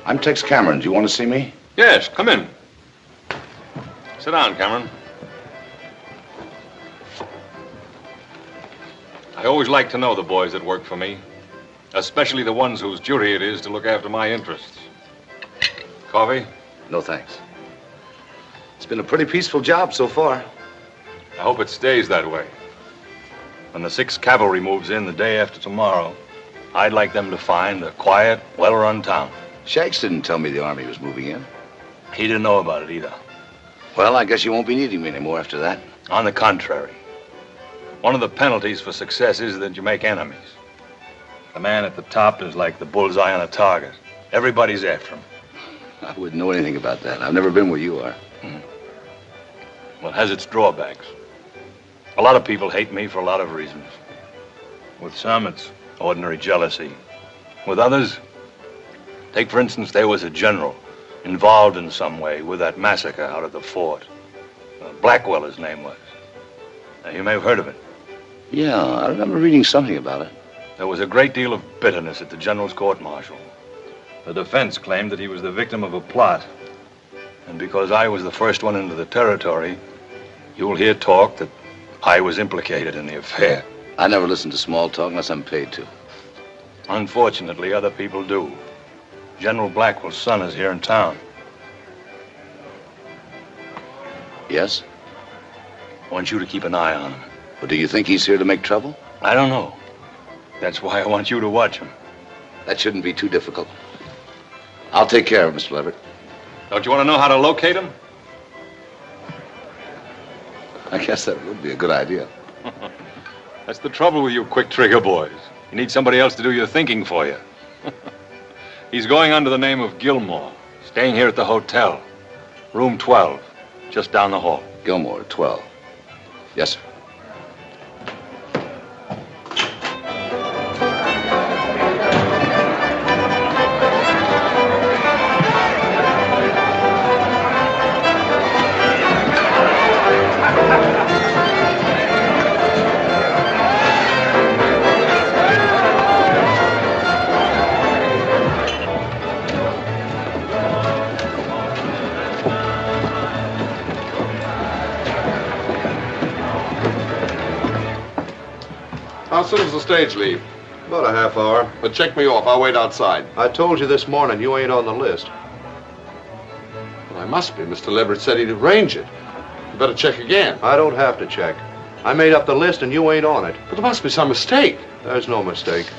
I'm Tex Cameron. Do you want to see me? Yes, come in. Sit down, Cameron. I always like to know the boys that work for me, especially the ones whose duty it is to look after my interests. Coffee? No, thanks. It's been a pretty peaceful job so far. I hope it stays that way. When the 6th Cavalry moves in the day after tomorrow, I'd like them to find a quiet, well-run town. Shanks didn't tell me the army was moving in. He didn't know about it either. Well, I guess you won't be needing me anymore after that. On the contrary. One of the penalties for success is that you make enemies. The man at the top is like the bullseye on a target. Everybody's after him. I wouldn't know anything about that. I've never been where you are. Well, it has its drawbacks. A lot of people hate me for a lot of reasons. With some, it's ordinary jealousy. With others, take for instance, there was a general involved in some way with that massacre out at the fort. Blackwell, his name was. Now, you may have heard of it. Yeah, I remember reading something about it. There was a great deal of bitterness at the general's court-martial. The defense claimed that he was the victim of a plot. And because I was the first one into the territory, you'll hear talk that I was implicated in the affair. I never listen to small talk unless I'm paid to. Unfortunately, other people do. General Blackwell's son is here in town. Yes? I want you to keep an eye on him. Well, do you think he's here to make trouble? I don't know. That's why I want you to watch him. That shouldn't be too difficult. I'll take care of him, Mr. Leverett. Don't you want to know how to locate him? I guess that would be a good idea. That's the trouble with you quick trigger boys. You need somebody else to do your thinking for you. He's going under the name of Gilmore, staying here at the hotel. Room 12, just down the hall. Gilmore, 12. Yes, sir. How soon does the stage leave? About a half hour. But check me off. I'll wait outside. I told you this morning you ain't on the list. Well, I must be. Mr. Leverett said he'd arrange it. You better check again. I don't have to check. I made up the list and you ain't on it. But there must be some mistake. There's no mistake.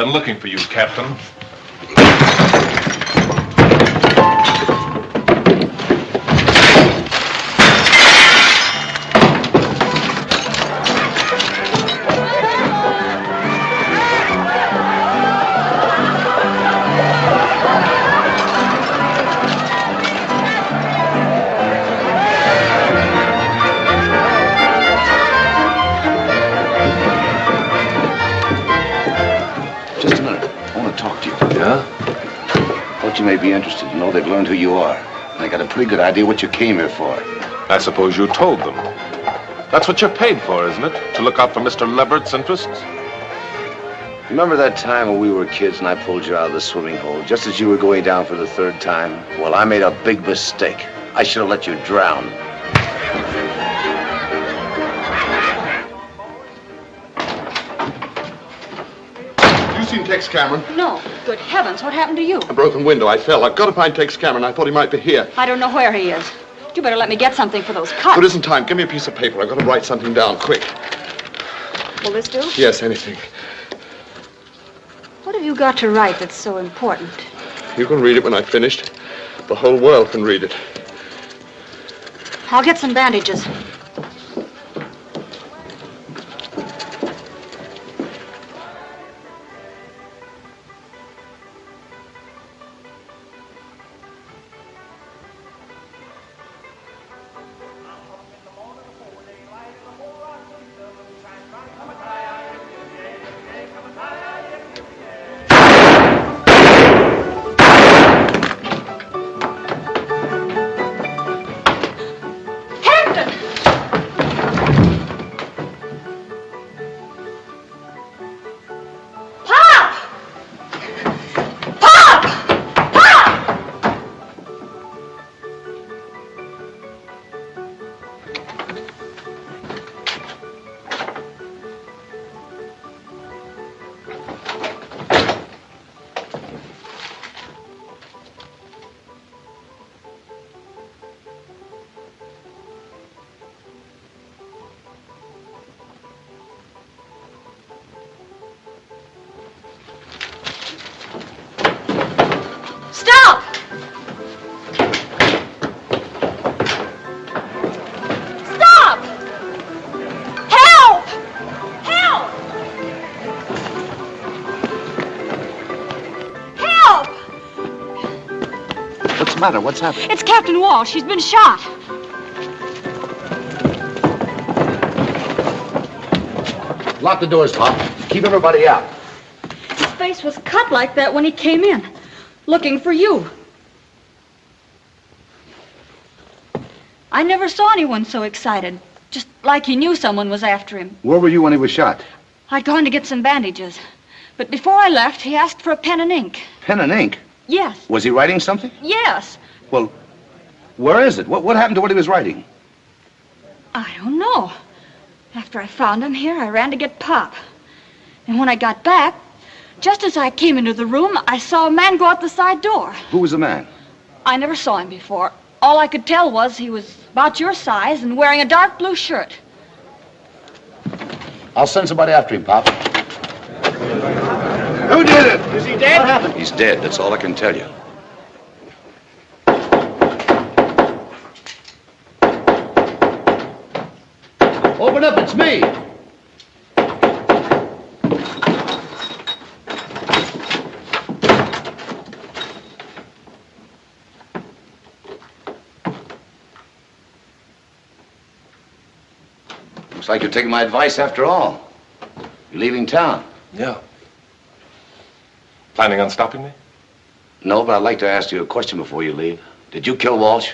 been looking for you, Captain. You may be interested to know they've learned who you are. And they got a pretty good idea what you came here for. I suppose you told them. That's what you're paid for, isn't it? To look out for Mr. Levert's interests? Remember that time when we were kids and I pulled you out of the swimming hole just as you were going down for the third time? Well, I made a big mistake. I should have let you drown. Seen Tex Cameron? No. Good heavens, what happened to you? A broken window. I fell. I've got to find Tex Cameron. I thought he might be here. I don't know where he is. You better let me get something for those cuts. There isn't time. Give me a piece of paper. I've got to write something down, quick. Will this do? Yes, anything. What have you got to write that's so important? You can read it when I've finished. The whole world can read it. I'll get some bandages. What's happened? It's Captain Walsh. He's been shot. Lock the doors, Pop. Keep everybody out. His face was cut like that when he came in, looking for you. I never saw anyone so excited, just like he knew someone was after him. Where were you when he was shot? I'd gone to get some bandages, but before I left, he asked for a pen and ink. Pen and ink? Yes. Was he writing something? Yes. Well, where is it? What happened to what he was writing? I don't know. After I found him here, I ran to get Pop. And when I got back, just as I came into the room, I saw a man go out the side door. Who was the man? I never saw him before. All I could tell was he was about your size and wearing a dark blue shirt. I'll send somebody after him, Pop. Who did it? Is he dead? What happened? He's dead. That's all I can tell you. Open up, it's me. Looks like you're taking my advice after all. You're leaving town. Yeah. Planning on stopping me? No, but I'd like to ask you a question before you leave. Did you kill Walsh?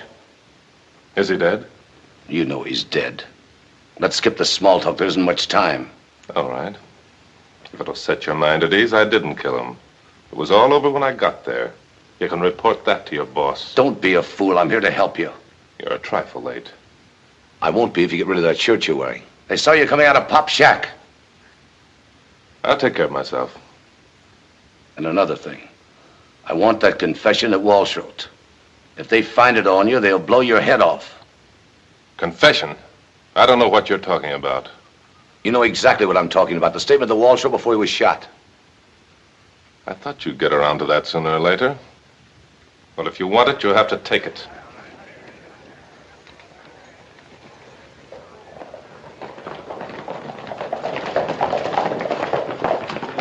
Is he dead? You know he's dead. Let's skip the small talk. There isn't much time. All right. If it'll set your mind at ease, I didn't kill him. It was all over when I got there. You can report that to your boss. Don't be a fool. I'm here to help you. You're a trifle late. I won't be if you get rid of that shirt you're wearing. They saw you coming out of Pop's shack. I'll take care of myself. And another thing. I want that confession that Walsh wrote. If they find it on you, they'll blow your head off. Confession? I don't know what you're talking about. You know exactly what I'm talking about. The statement that Walsh wrote before he was shot. I thought you'd get around to that sooner or later. Well, if you want it, you'll have to take it.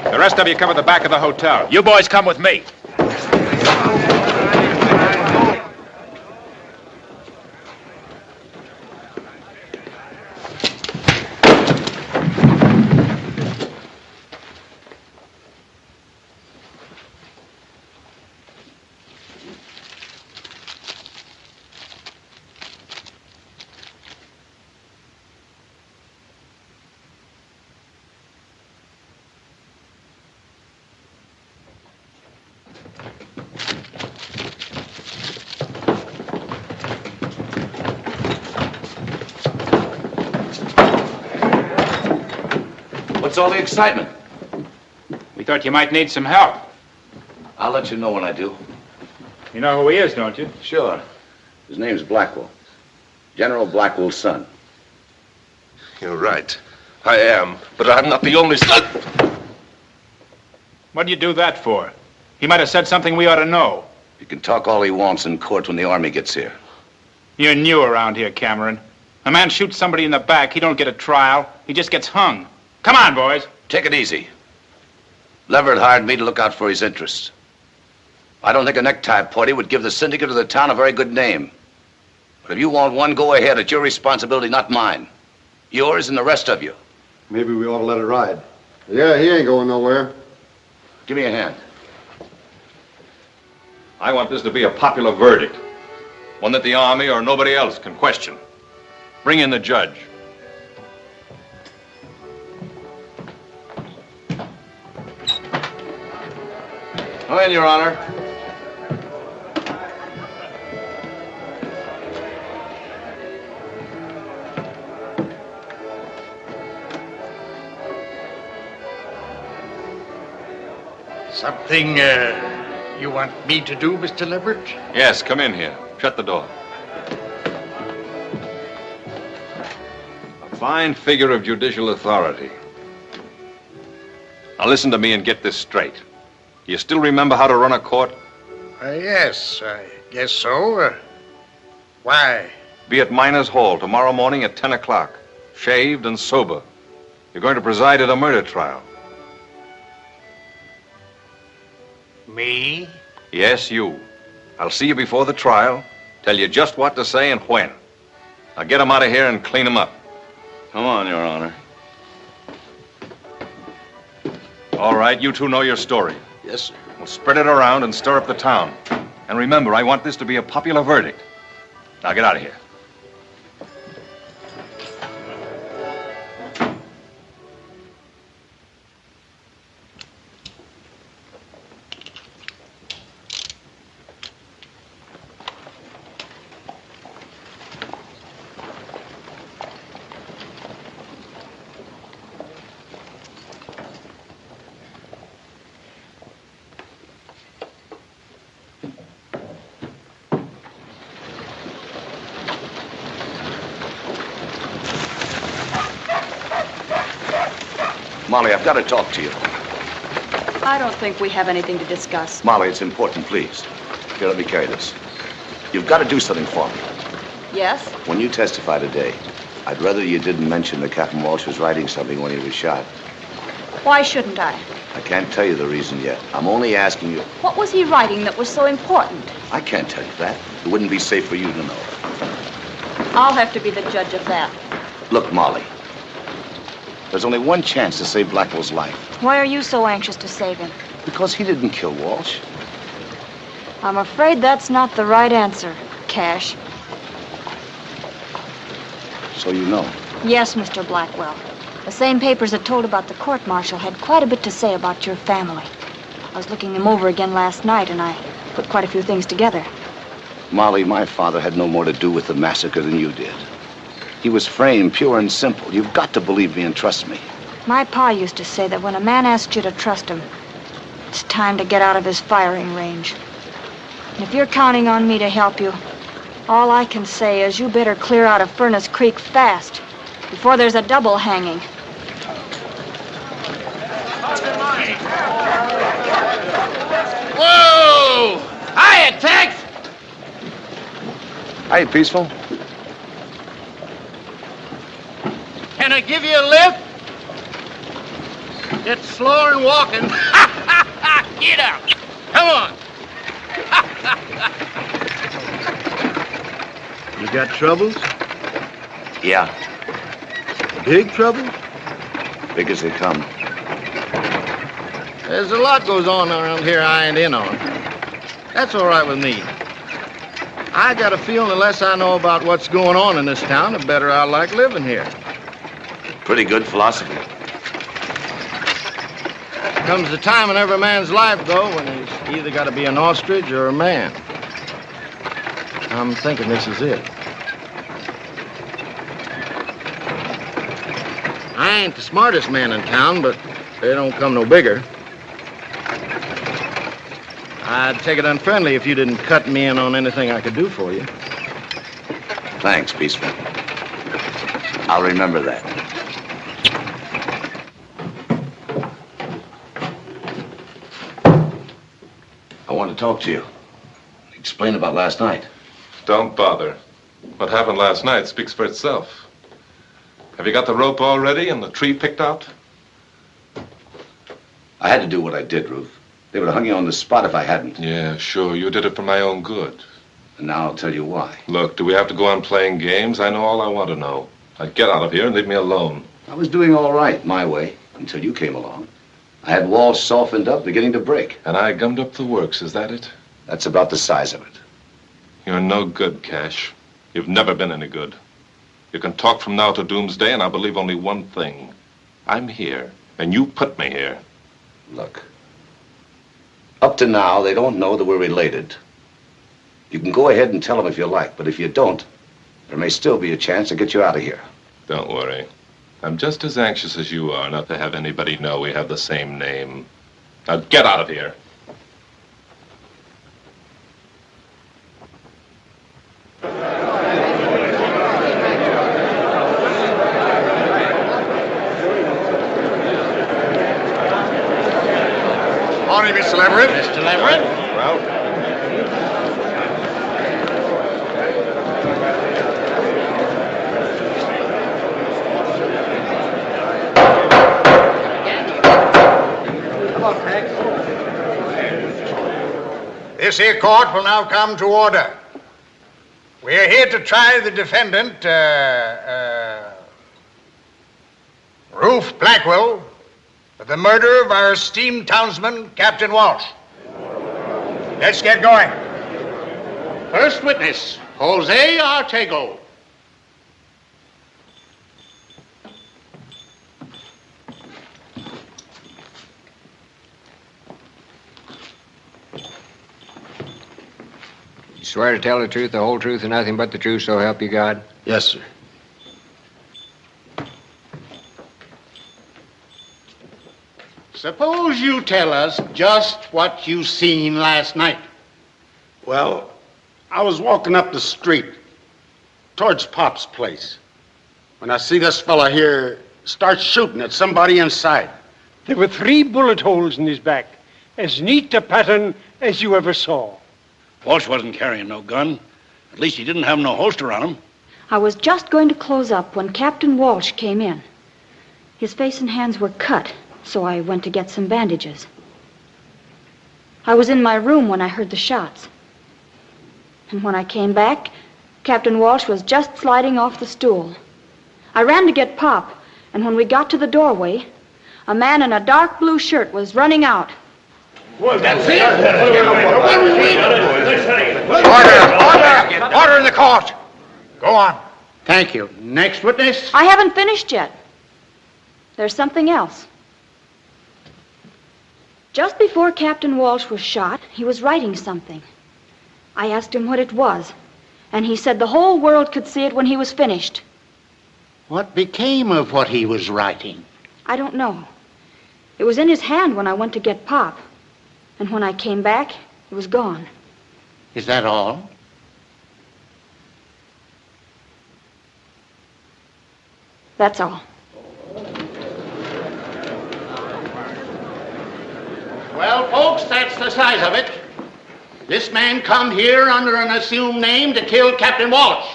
The rest of you cover the back of the hotel. You boys come with me. What's all the excitement? We thought you might need some help. I'll let you know when I do. You know who he is, don't you? Sure. His name's Blackwell. General Blackwell's son. You're right. I am, but I'm not the only son. What'd you do that for? He might have said something we ought to know. He can talk all he wants in court when the army gets here. You're new around here, Cameron. A man shoots somebody in the back, he don't get a trial. He just gets hung. Come on, boys. Take it easy. Leverett hired me to look out for his interests. I don't think a necktie party would give the syndicate of the town a very good name. But if you want one, go ahead. It's your responsibility, not mine. Yours and the rest of you. Maybe we ought to let it ride. Yeah, he ain't going nowhere. Give me a hand. I want this to be a popular verdict. One that the army or nobody else can question. Bring in the judge. Come in, Your Honor. Something you want me to do, Mr. Leverett? Yes, come in here. Shut the door. A fine figure of judicial authority. Now listen to me and get this straight. Do you still remember how to run a court? Yes, I guess so. Why? Be at Miners Hall tomorrow morning at 10 o'clock. Shaved and sober. You're going to preside at a murder trial. Me? Yes, you. I'll see you before the trial, tell you just what to say and when. Now get him out of here and clean him up. Come on, Your Honor. All right, you two know your story. Yes, sir. We'll spread it around and stir up the town. And remember, I want this to be a popular verdict. Now get out of here. Molly, I've got to talk to you. I don't think we have anything to discuss. Molly, it's important, please. Here, let me carry this. You've got to do something for me. Yes? When you testify today, I'd rather you didn't mention that Captain Walsh was writing something when he was shot. Why shouldn't I? I can't tell you the reason yet. I'm only asking you. What was he writing that was so important? I can't tell you that. It wouldn't be safe for you to know. I'll have to be the judge of that. Look, Molly. There's only one chance to save Blackwell's life. Why are you so anxious to save him? Because he didn't kill Walsh. I'm afraid that's not the right answer, Cash. So you know. Yes, Mr. Blackwell. The same papers that told about the court-martial had quite a bit to say about your family. I was looking them over again last night, and I put quite a few things together. Molly, my father had no more to do with the massacre than you did. He was framed pure and simple. You've got to believe me and trust me. My pa used to say that when a man asks you to trust him, it's time to get out of his firing range. And if you're counting on me to help you, all I can say is you better clear out of Furnace Creek fast, before there's a double hanging. Whoa! Hiya, Tex! Hi, Peaceful. Can I give you a lift? It's slower than walking. Get out! Come on. You got troubles? Yeah, Big troubles? big as they come. There's a lot goes on around here I ain't in on. That's all right with me. I got a feeling the less I know about what's going on in this town, the better I like living here. Pretty good philosophy. Comes a time in every man's life, though, when he's either got to be an ostrich or a man. I'm thinking this is it. I ain't the smartest man in town, but they don't come no bigger. I'd take it unfriendly if you didn't cut me in on anything I could do for you. Thanks, Peaceful. I'll remember that. I want to talk to you. Explain about last night. Don't bother. What happened last night speaks for itself. Have you got the rope all ready and the tree picked out? I had to do what I did, Ruth. They would have hung you on the spot if I hadn't. Yeah, sure. You did it for my own good. And now I'll tell you why. Look, do we have to go on playing games? I know all I want to know. Now get out of here and leave me alone. I was doing all right, my way, until you came along. I had walls softened up, beginning to break. And I gummed up the works, is that it? That's about the size of it. You're no good, Cash. You've never been any good. You can talk from now to doomsday, and I'll believe only one thing. I'm here, and you put me here. Look, up to now, they don't know that we're related. You can go ahead and tell them if you like, but if you don't, there may still be a chance to get you out of here. Don't worry. I'm just as anxious as you are not to have anybody know we have the same name. Now get out of here. Morning, Mr. Leverett. Mr. Leverett? Well, Come on, Tex. This here court will now come to order. We are here to try the defendant, Ruth Blackwell, for the murder of our esteemed townsman, Captain Walsh. Let's get going. First witness, Jose Artego. You swear to tell the truth, the whole truth, and nothing but the truth, so help you God? Yes, sir. Suppose you tell us just what you seen last night. Well, I was walking up the street towards Pop's place when I see this fella here start shooting at somebody inside. There were 3 bullet holes in his back, as neat a pattern as you ever saw. Walsh wasn't carrying no gun. At least he didn't have no holster on him. I was just going to close up when Captain Walsh came in. His face and hands were cut, so I went to get some bandages. I was in my room when I heard the shots. And when I came back, Captain Walsh was just sliding off the stool. I ran to get Pop, and when we got to the doorway, a man in a dark blue shirt was running out. That's it. Order in the court. Go on. Thank you. Next witness. I haven't finished yet. There's something else. Just before Captain Walsh was shot, he was writing something. I asked him what it was, and he said the whole world could see it when he was finished. What became of what he was writing? I don't know. It was in his hand when I went to get Pop. And when I came back, it was gone. Is that all? That's all. Well, folks, that's the size of it. This man come here under an assumed name to kill Captain Walsh,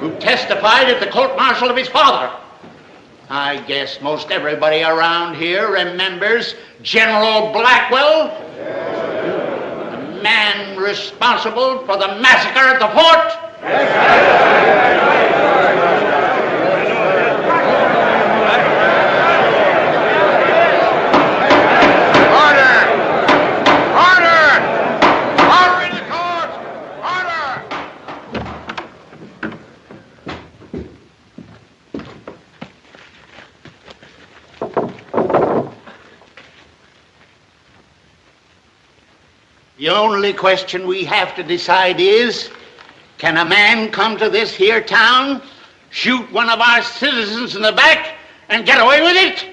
who testified at the court-martial of his father. I guess most everybody around here remembers General Blackwell, the man responsible for the massacre at the fort. The only question we have to decide is, can a man come to this here town, shoot one of our citizens in the back, and get away with it?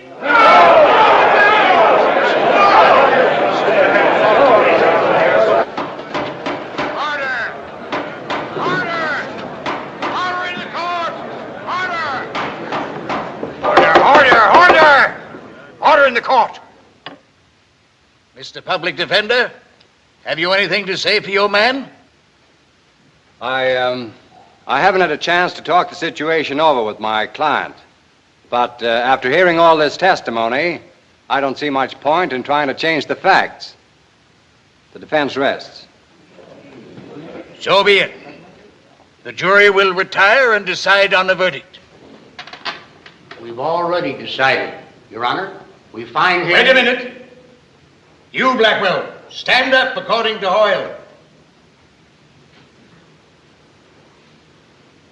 Order in the court. Mr. Public Defender, have you anything to say for your man? I haven't had a chance to talk the situation over with my client. But after hearing all this testimony, I don't see much point in trying to change the facts. The defense rests. So be it. The jury will retire and decide on the verdict. We've already decided, Your Honor. We find him... Wait a minute. You, Blackwell, stand up according to Hoyle.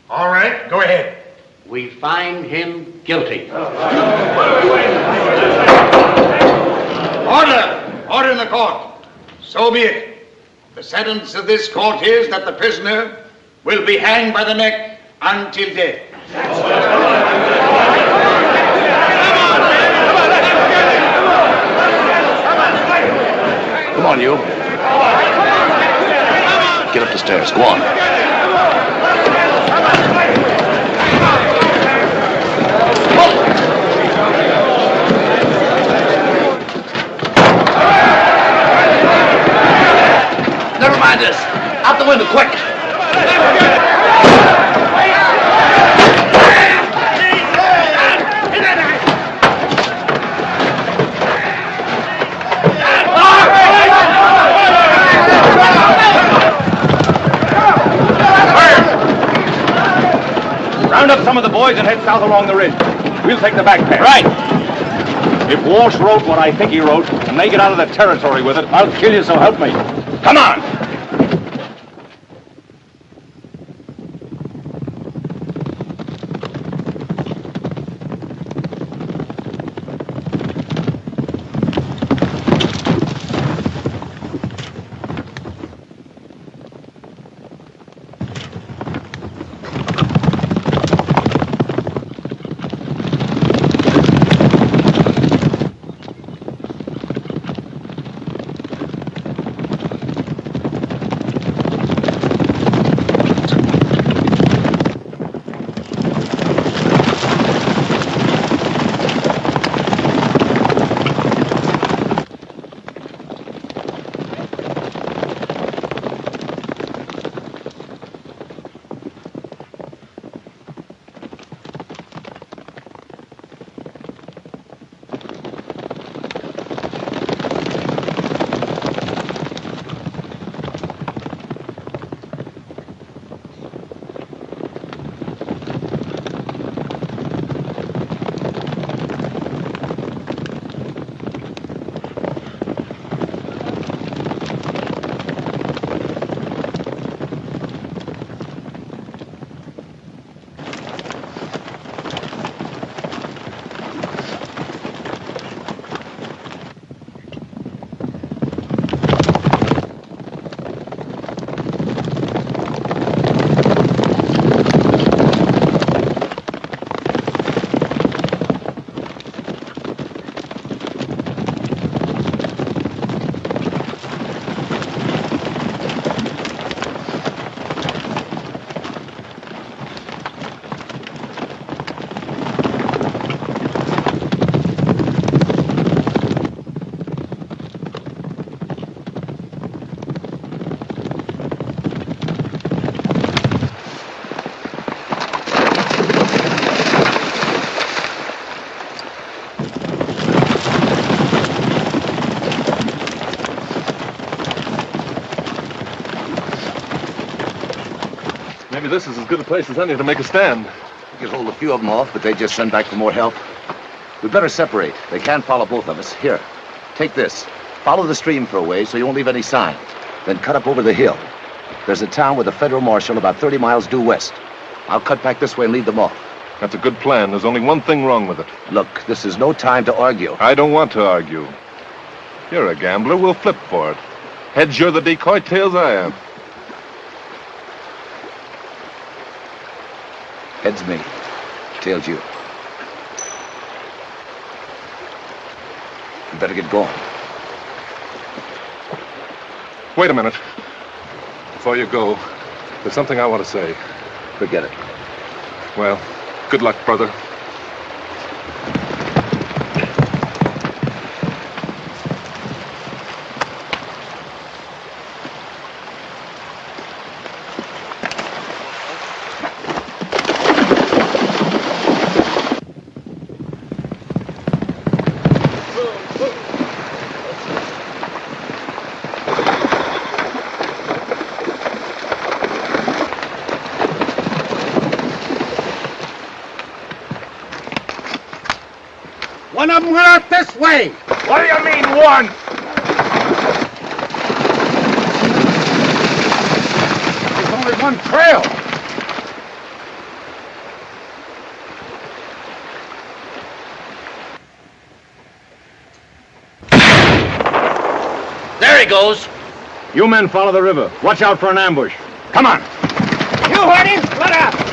All right, go ahead. We find him guilty. Order! Order in the court. So be it. The sentence of this court is that the prisoner will be hanged by the neck until death. Come on, you. Get up the stairs. Go on. Never mind this. Out the window, quick. Round up some of the boys and head south along the ridge. We'll take the back pass. Right. If Walsh wrote what I think he wrote, and they get out of the territory with it, I'll kill you, so help me. Come on! Maybe this is as good a place as any to make a stand. We could hold a few of them off, but they just send back for more help. We'd better separate. They can't follow both of us. Here, take this. Follow the stream for a ways so you won't leave any sign. Then cut up over the hill. There's a town with a federal marshal about 30 miles due west. I'll cut back this way and lead them off. That's a good plan. There's only one thing wrong with it. Look, this is no time to argue. I don't want to argue. You're a gambler. We'll flip for it. Heads, you're the decoy. Tails, I am. Heads me. Tails you. You better get going. Wait a minute. Before you go, there's something I want to say. Forget it. Well, good luck, brother. One of them went out this way. What do you mean, one? There's only one trail. There he goes. You men follow the river. Watch out for an ambush. Come on. You heard him? Let up!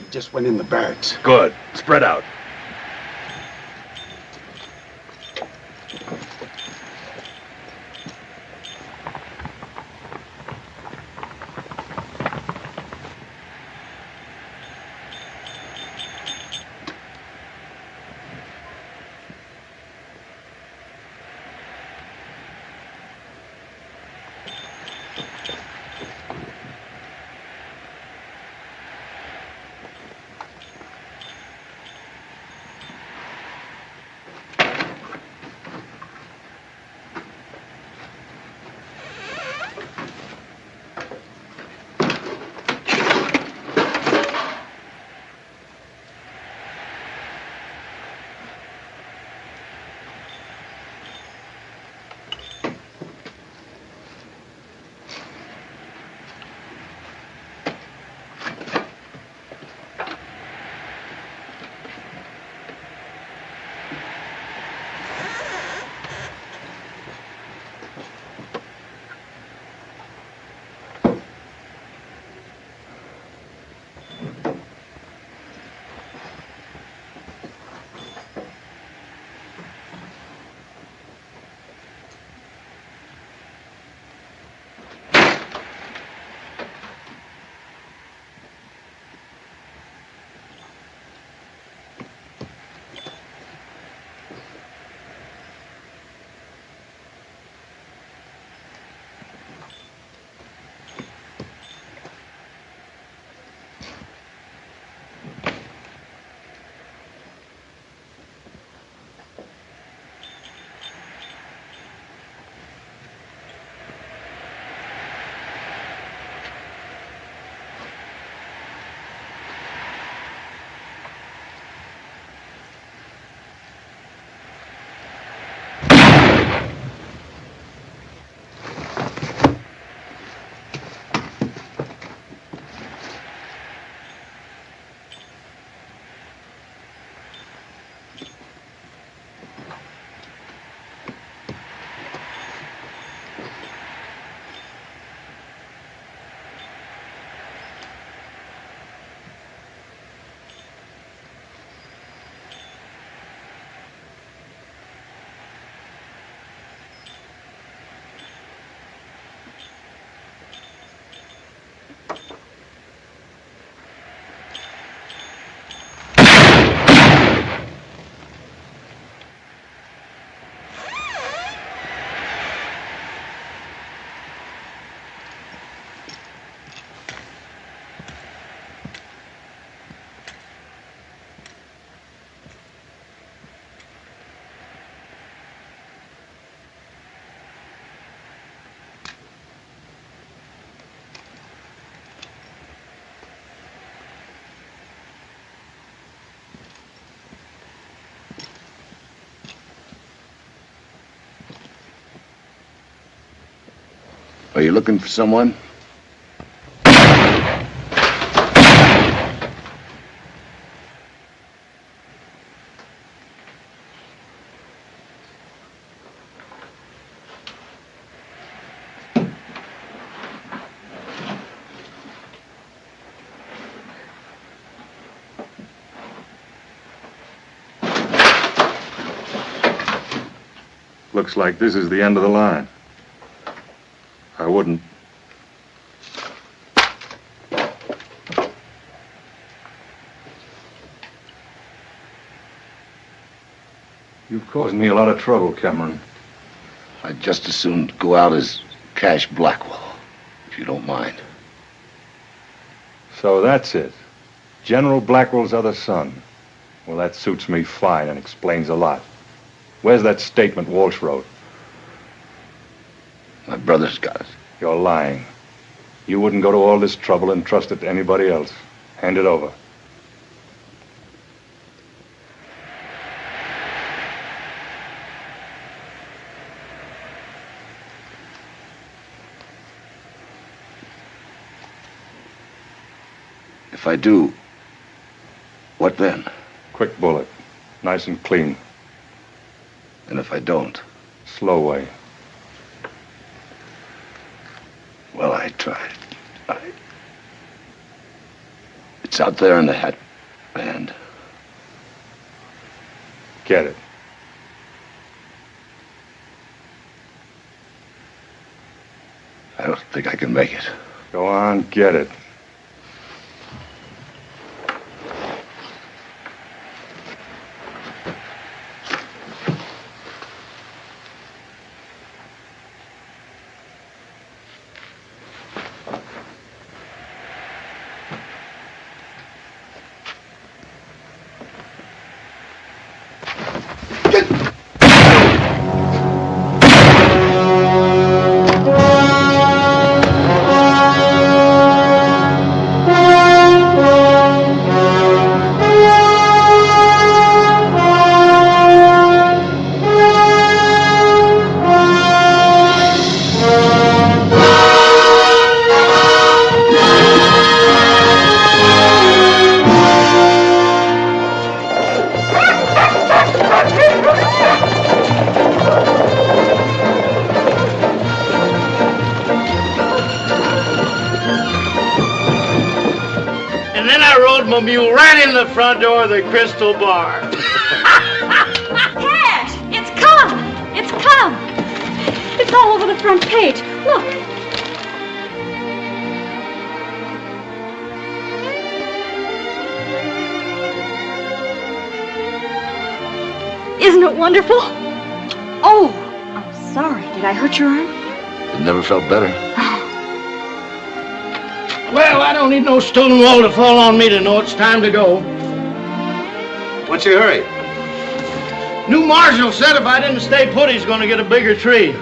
Just went in the barracks. Good. Spread out. Are you looking for someone? Looks like this is the end of the line. I wouldn't. You've caused me a lot of trouble, Cameron. I'd just as soon go out as Cash Blackwell, if you don't mind. So that's it. General Blackwell's other son. Well, that suits me fine and explains a lot. Where's that statement Walsh wrote? My brother's got it. You're lying. You wouldn't go to all this trouble and trust it to anybody else. Hand it over. If I do, what then? Quick bullet. Nice and clean. And if I don't? Slow way. Well, I tried. It's out there in the hat band. Get it. I don't think I can make it. Go on, get it. Mule right in the front door of the Crystal Bar. Cash! It's come! It's come! It's all over the front page. Look. Isn't it wonderful? Oh, I'm sorry. Did I hurt your arm? It never felt better. Well, I don't need no stone wall to fall on me to know it's time to go. What's your hurry? New Marshal said if I didn't stay put, he's going to get a bigger tree.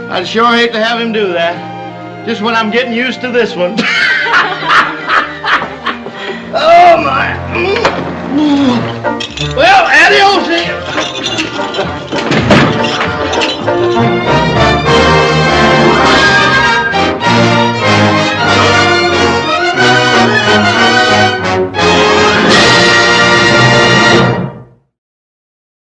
I'd sure hate to have him do that. Just when I'm getting used to this one. Oh, my. Well, adios.